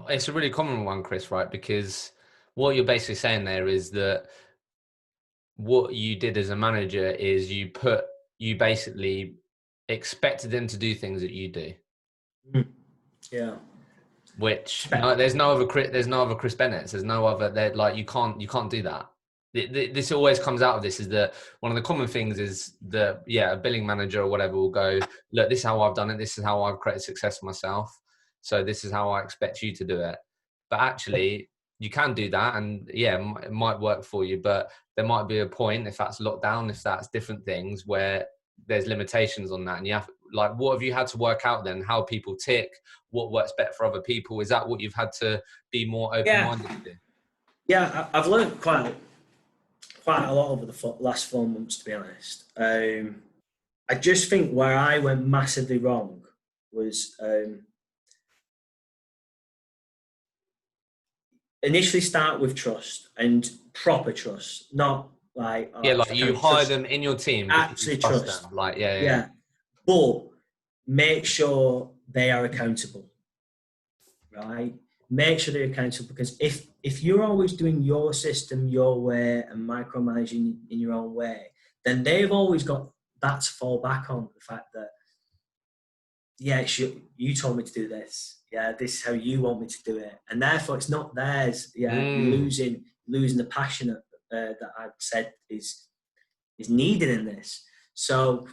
It's a really common one, Chris, right? Because what you're basically saying there is that what you did as a manager is you basically expected them to do things that you do. Yeah. Which there's no other Chris Bennett. There's no other. Like you can't do that. This always comes out of this is that one of the common things is that a billing manager or whatever will go, look, this is how I've done it. This is how I've created success for myself. So this is how I expect you to do it. But actually, you can do that, and it might work for you. But there might be a point, if that's lockdown, if that's different things, where there's limitations on that, and you have what have you had to work out then? How people tick, what works better for other people? Is that what you've had to be more open-minded to do? Yeah, I've learned quite a lot over the last 4 months, to be honest. I just think where I went massively wrong was initially start with trust, and proper trust, not like you hire them in your team, actually trust them. But make sure they are accountable, right? Make sure they're accountable, because if you're always doing your system your way and micromanaging in your own way, then they've always got that to fall back on, the fact that you told me to do this, this is how you want me to do it, and therefore it's not theirs. Losing the passion that I've said is needed in this. So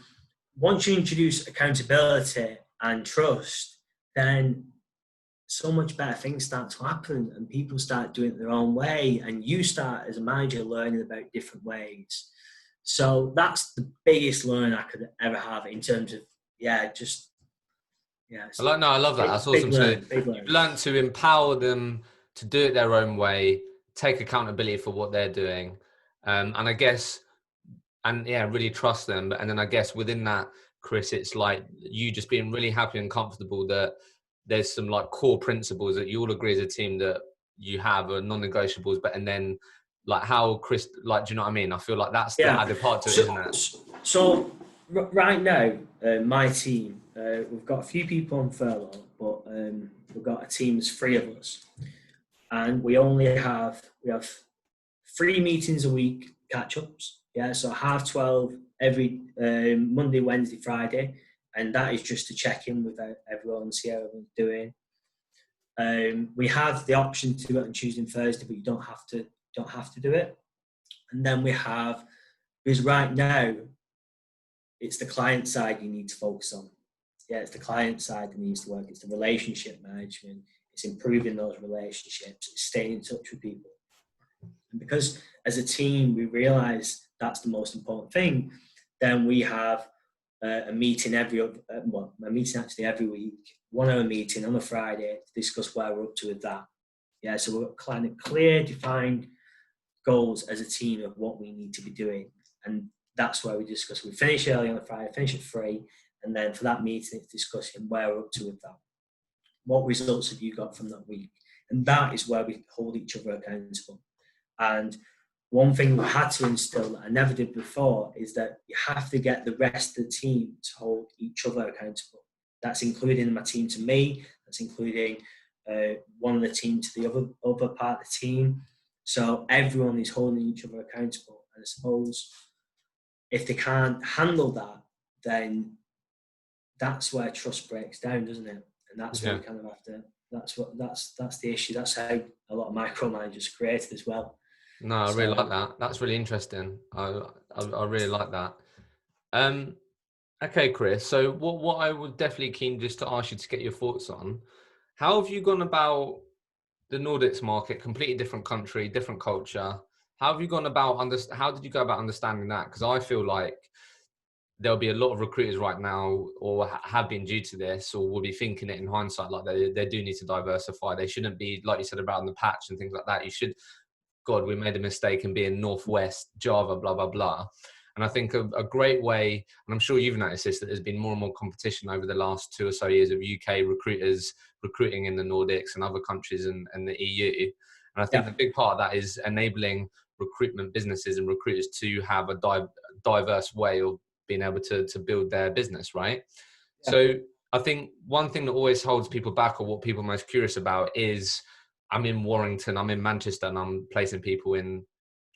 once you introduce accountability and trust, then so much better things start to happen, and people start doing it their own way, and you start as a manager learning about different ways. So that's the biggest learn I could ever have in terms of I love that. That's awesome. So you've learned to empower them to do it their own way, take accountability for what they're doing, and I guess, really trust them. And then I guess within that, Chris, it's like you just being really happy and comfortable that there's some like core principles that you all agree as a team that you have are non-negotiables, but and then like how Chris, like, do you know what I mean? I feel like that's the added part to it, isn't it? So right now, my team, we've got a few people on furlough, but we've got a team of 3 of us, and we have 3 meetings a week, catch-ups. So 12:30 every Monday, Wednesday, Friday, and that is just to check in with everyone, see how everyone's doing. We have the option to do it on Tuesday and Thursday, but you don't have to do it. And then we have, because right now it's the client side you need to focus on. It's the client side that needs to work. It's the relationship management. It's improving those relationships. It's staying in touch with people. And because as a team we realise that's the most important thing, then we have a meeting every week, 1 hour meeting on a Friday to discuss where we're up to with that. Yeah, so we've got kind of clear, defined goals as a team of what we need to be doing. And that's where we discuss. We finish early on a Friday, finish at 3, and then for that meeting, it's discussing where we're up to with that. What results have you got from that week? And that is where we hold each other accountable. And one thing we had to instill that I never did before is that you have to get the rest of the team to hold each other accountable. That's including my team to me. That's including one of the team to the other part of the team. So everyone is holding each other accountable. And I suppose if they can't handle that, then that's where trust breaks down, doesn't it? And that's where we kind of have to. That's the issue. That's how a lot of micromanagers are created as well. No, I really like that. That's really interesting. I really like that. Okay, Chris. So what I would definitely keen just to ask you to get your thoughts on, how have you gone about the Nordics market? Completely different country, different culture. How have you gone about how did you go about understanding that? Because I feel like there'll be a lot of recruiters right now, or have been due to this, or will be thinking it in hindsight, like they do need to diversify. They shouldn't be, like you said, about the patch and things like that. You should, God, we made a mistake in being Northwest Java, blah, blah, blah. And I think a great way, and I'm sure you've noticed this, that there's been more and more competition over the last 2 or so years of UK recruiters recruiting in the Nordics and other countries and the EU. And I think the big part of that is enabling recruitment businesses and recruiters to have a diverse way of being able to build their business, right? Yeah. So I think one thing that always holds people back, or what people are most curious about, is I'm in Warrington, I'm in Manchester, and I'm placing people in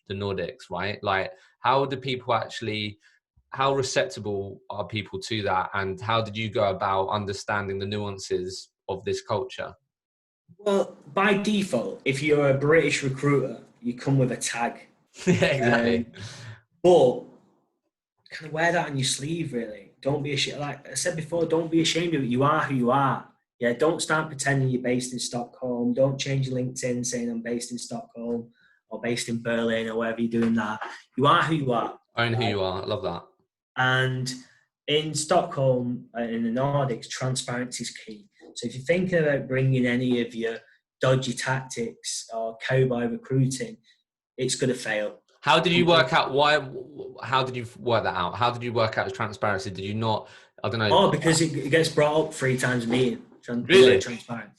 the Nordics, right? Like, how do people actually, how receptible are people to that? And how did you go about understanding the nuances of this culture? Well, by default, if you're a British recruiter, you come with a tag. Yeah, exactly. But kind of wear that on your sleeve, really. Don't be ashamed. Like I said before, don't be ashamed of it. You are who you are. Yeah, don't start pretending you're based in Stockholm. Don't change your LinkedIn saying I'm based in Stockholm or based in Berlin or wherever you're doing that. You are who you are. Own who you are. I love that. And in Stockholm, in the Nordics, transparency is key. So if you're thinking about bringing any of your dodgy tactics or cowboy recruiting, it's going to fail. How did you work out how did you work that out? How did you work out transparency? Did you not, I don't know. Oh, because it gets brought up 3 times a meeting. Really? Transparent.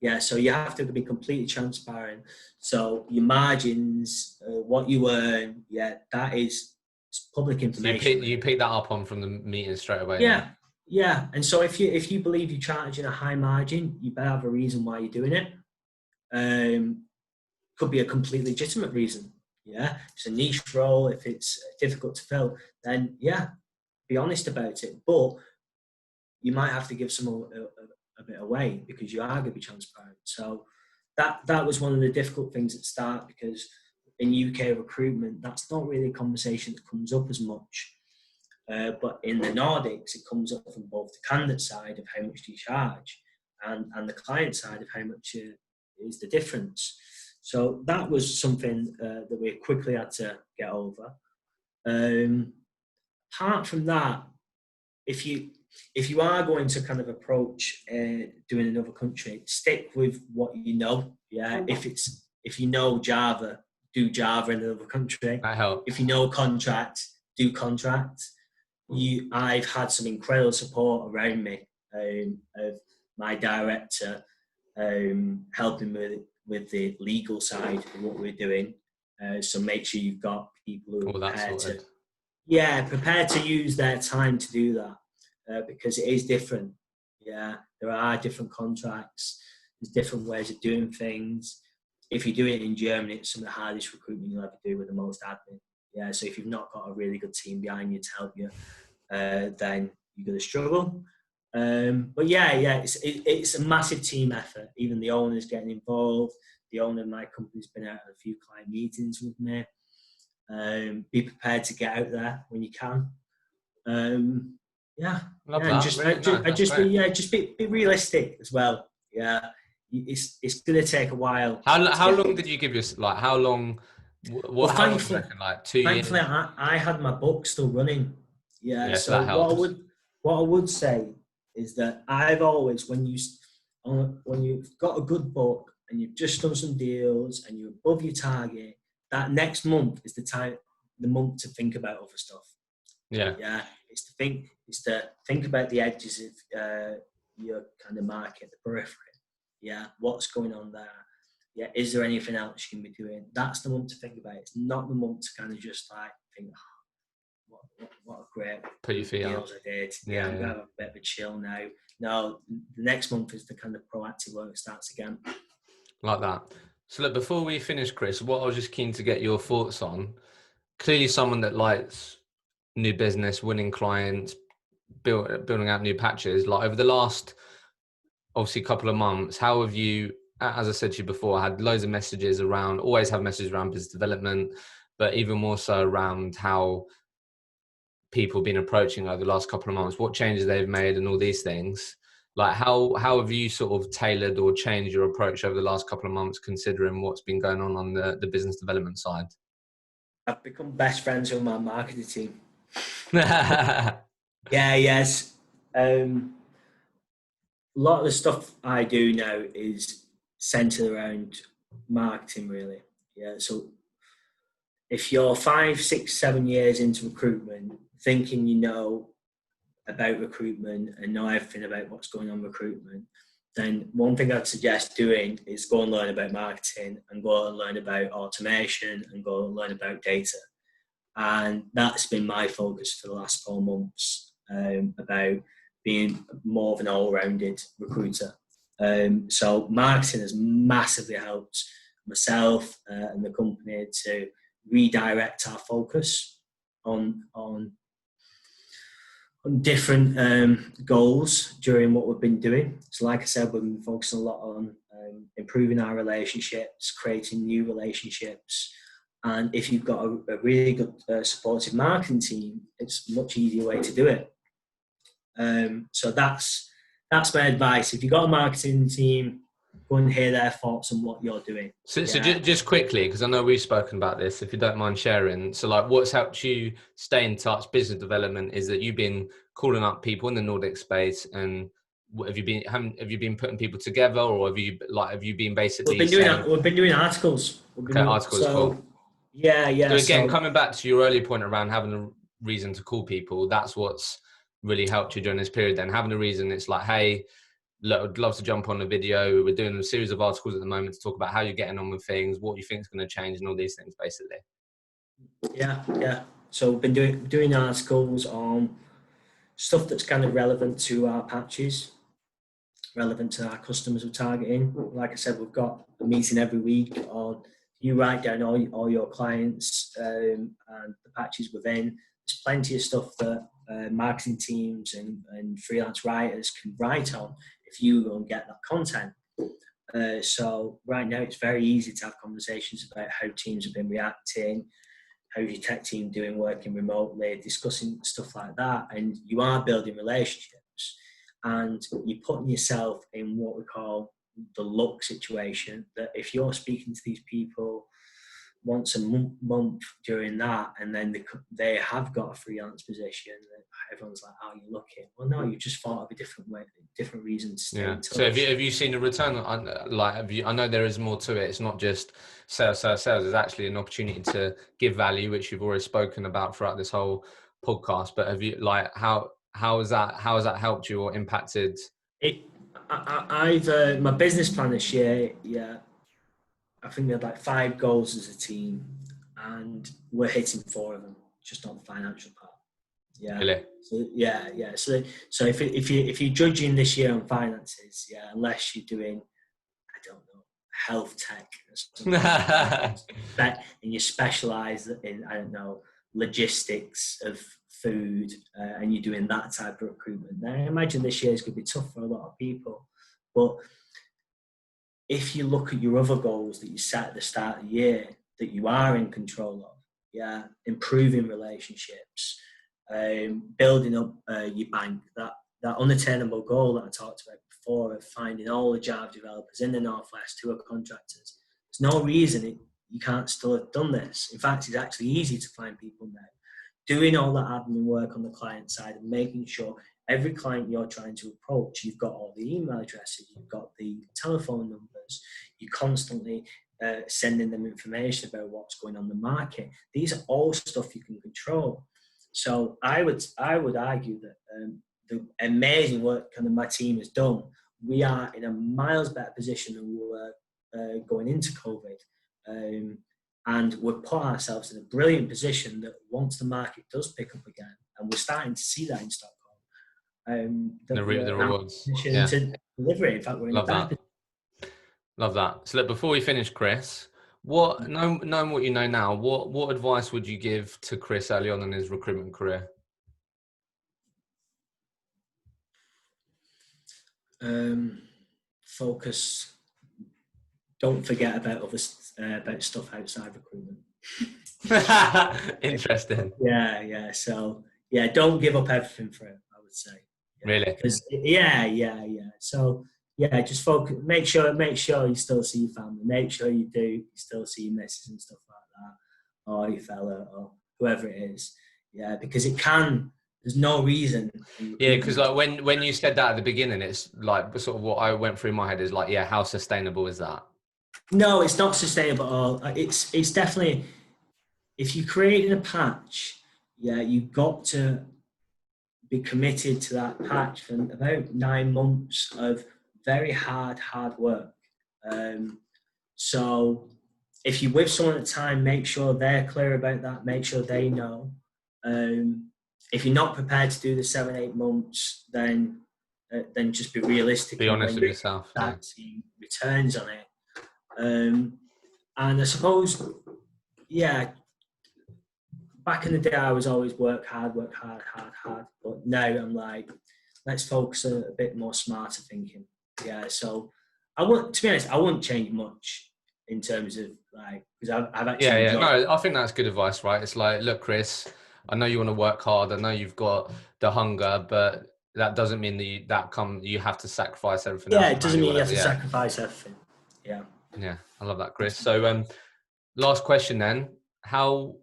Yeah. So you have to be completely transparent. So your margins, what you earn, that is public information. So you pick that up from the meeting straight away. Yeah. And so if you believe you're charging a high margin, you better have a reason why you're doing it. Could be a completely legitimate reason. Yeah, if it's a niche role, if it's difficult to fill, then be honest about it. But you might have to give some a bit away because you are going to be transparent. So that was one of the difficult things at the start, because in UK recruitment, that's not really a conversation that comes up as much. But in the Nordics, it comes up from both the candidate side of how much do you charge and the client side of how much is the difference. So that was something that we quickly had to get over. Apart from that, if you are going to kind of approach doing another country, stick with what you know. Yeah, if you know Java, do Java in another country. That helps. If you know contract, do contract. I've had some incredible support around me of my director helping with the legal side of what we're doing. So make sure you've got people who are prepared to use their time to do that, because it is different. Yeah, there are different contracts. There's different ways of doing things. If you do it in Germany, it's some of the hardest recruitment you'll ever do with the most admin. Yeah, so if you've not got a really good team behind you to help you, then you're going to struggle. But it's a massive team effort. Even the owner's getting involved. The owner of my company's been out at a few client meetings with me. Be prepared to get out there when you can. Just be realistic as well. Yeah, it's going to take a while. How long did you give your how long? How long do you reckon, like 2 years? Thankfully, I had my book still running. Yeah, so what I would say is that I've always, when when you've got a good book and you've just done some deals and you're above your target, that next month is the month to think about other stuff. Yeah. It's to think about the edges of your kind of market, the periphery. Yeah, what's going on there? Yeah, is there anything else you can be doing? That's the month to think about. It's not the month to kind of just like think, what a great Put your feet deals up. I did. Yeah, I'm gonna have a bit of a chill now. No, the next month is the kind of proactive work starts again. Like that. So look, before we finish, Chris, what I was just keen to get your thoughts on, clearly someone that likes new business, winning clients, building out new patches, like over the last, obviously, couple of months, how have you, as I said to you before, I had loads of messages around, always have messages around business development, but even more so around how people have been approaching over the last couple of months, what changes they've made and all these things. Like how have you sort of tailored or changed your approach over the last couple of months, considering what's been going on the business development side? I've become best friends with my marketing team. Yeah. Yes. A lot of the stuff I do now is centered around marketing, really. Yeah. So if you're 5, 6, 7 years into recruitment, thinking you know about recruitment and know everything about what's going on in recruitment, then one thing I'd suggest doing is go and learn about marketing and go and learn about automation and go and learn about data. And that's been my focus for the last 4 months, about being more of an all-rounded recruiter. So marketing has massively helped myself and the company to redirect our focus on different goals during what we've been doing. So like I said, we've been focusing a lot on improving our relationships, creating new relationships. And if you've got a really good supportive marketing team, it's a much easier way to do it. So that's my advice. If you've got a marketing team, go and hear their thoughts on what you're doing. So just quickly, because I know we've spoken about this, if you don't mind sharing. So like what's helped you stay in touch, business development, is that you've been calling up people in the Nordic space, and have you been putting people together, or have you been basically we've been doing articles. Articles, cool. Yeah. So again, coming back to your earlier point around having a reason to call people, that's what's really helped you during this period. Then having a reason, it's like, hey, look, I'd love to jump on a video. We're doing a series of articles at the moment to talk about how you're getting on with things, what you think is going to change, and all these things, basically. Yeah. So we've been doing articles on stuff that's kind of relevant to our patches, relevant to our customers we're targeting. Like I said, we've got a meeting every week on you write down all your clients and the patches within. There's plenty of stuff that marketing teams and freelance writers can write on if you go and get that content. So right now it's very easy to have conversations about how teams have been reacting, how's your tech team doing working remotely, discussing stuff like that. And you are building relationships and you're putting yourself in what we call the luck situation, that if you're speaking to these people once a month during that, and then they have got a freelance position, everyone's like, "Oh, you're looking." Well, no, you just thought of a different way, different reasons. To stay in touch. So have you seen a return? I know there is more to it. It's not just sales. There's actually an opportunity to give value, which you've already spoken about throughout this whole podcast. But have you how has that helped you or impacted? I've my business plan this year. Yeah. I think we had like 5 goals as a team, and we're hitting 4 of them, just on the financial part. Yeah. Really? So yeah. So if you're judging this year on finances, yeah, unless you're doing, I don't know, health tech or something like that, and you specialise in, I don't know, logistics of food, and you're doing that type of recruitment, then I imagine this year is going to be tough for a lot of people. But if you look at your other goals that you set at the start of the year that you are in control of, yeah, improving relationships, building up your bank, that unattainable goal that I talked about before of finding all the Java developers in the Northwest who are contractors, there's no reason you can't still have done this. In fact, it's actually easy to find people now. Doing all that admin work on the client side and making sure every client you're trying to approach, you've got all the email addresses, you've got the telephone numbers, you're constantly sending them information about what's going on in the market. These are all stuff you can control. So I would argue that the amazing work kind of my team has done, we are in a miles better position than we were going into COVID. And we've put ourselves in a brilliant position that once the market does pick up again, and we're starting to see that in Stockholm, the rewards. Yeah. To deliver it. In fact, we're in Love that. Love that. So look, before we finish, Chris, knowing what you know now, what advice would you give to Chris early on in his recruitment career? Focus. Don't forget about about stuff outside recruitment. Interesting. Yeah. So yeah, don't give up everything for it, I would say. Yeah. Really? Yeah. So yeah, just focus. Make sure you still see your family. Make sure you still see your missus and stuff like that, or your fella, or whoever it is. Yeah, because it can. There's no reason. Yeah, because like when you said that at the beginning, it's like sort of what I went through in my head is like, yeah, how sustainable is that? No, it's not sustainable at all. It's definitely, if you're creating a patch, yeah, you've got to be committed to that patch for about 9 months of very hard work. So if you're with someone at the time, make sure they're clear about that, make sure they know. If you're not prepared to do the 7-8 months, then just be realistic. Be honest with yourself. Start seeing returns on it. And I suppose, yeah, back in the day, I was always work hard. But now I'm like, let's focus on a bit more smarter thinking. Yeah, so to be honest, I wouldn't change much in terms of like, because I've actually enjoyed. No, I think that's good advice, right? It's like, look, Chris, I know you want to work hard. I know you've got the hunger, but that doesn't mean that you have to sacrifice everything. Yeah, it doesn't mean you have to sacrifice everything. Yeah. Yeah, I love that, Chris. So, last question then: how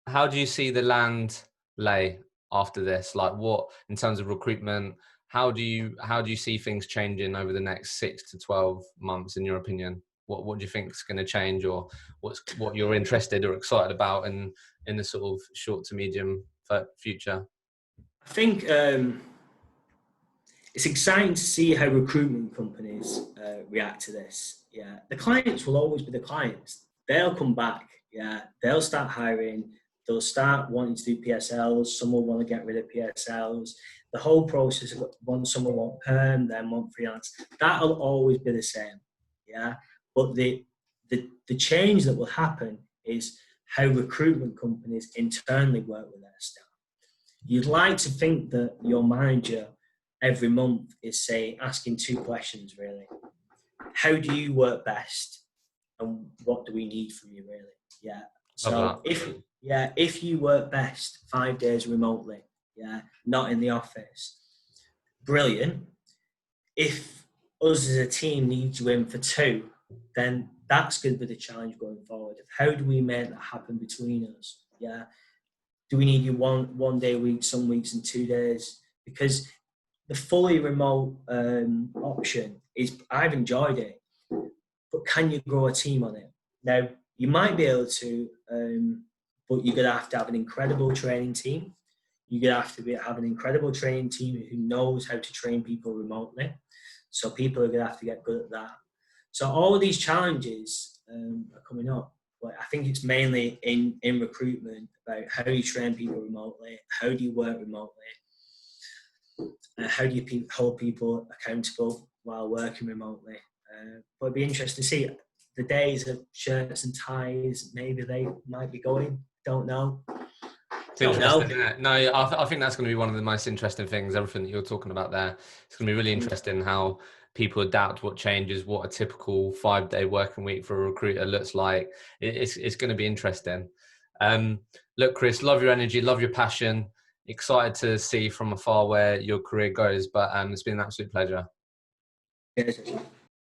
do you see the land lay after this? Like, what in terms of recruitment? How do you see things changing over the next 6 to 12 months? In your opinion, what do you think is going to change, or what you're interested or excited about in the sort of short to medium future? I think it's exciting to see how recruitment companies react to this. Yeah, the clients will always be the clients. They'll come back. Yeah, they'll start hiring. They'll start wanting to do PSLs. Some will want to get rid of PSLs. The whole process of someone want perm, then want freelance. That'll always be the same. Yeah, but the change that will happen is how recruitment companies internally work with their staff. You'd like to think that your manager every month is asking 2 questions really. How do you work best, and what do we need from you really? Yeah. So if you work best 5 days remotely, yeah, not in the office, brilliant. If us as a team need you in for 2, then that's going to be the challenge going forward. How do we make that happen between us? Yeah. Do we need you one day a week, some weeks and 2 days? Because the fully remote option I've enjoyed it, but can you grow a team on it? Now, you might be able to, but you're going to have an incredible training team. You're going to have to have an incredible training team who knows how to train people remotely. So people are going to have to get good at that. So all of these challenges are coming up. But I think it's mainly in recruitment about how you train people remotely, how do you work remotely, how do you hold people accountable while working remotely. But it'd be interesting to see the days of shirts and ties. Maybe they might be going. Don't know. It's interesting, isn't it? No, I think that's going to be one of the most interesting things. Everything that you're talking about there, it's going to be really interesting how people adapt, what changes, what a typical 5-day working week for a recruiter looks like. It's going to be interesting. Look, Chris, love your energy, love your passion. Excited to see from afar where your career goes, but it's been an absolute pleasure. Yes.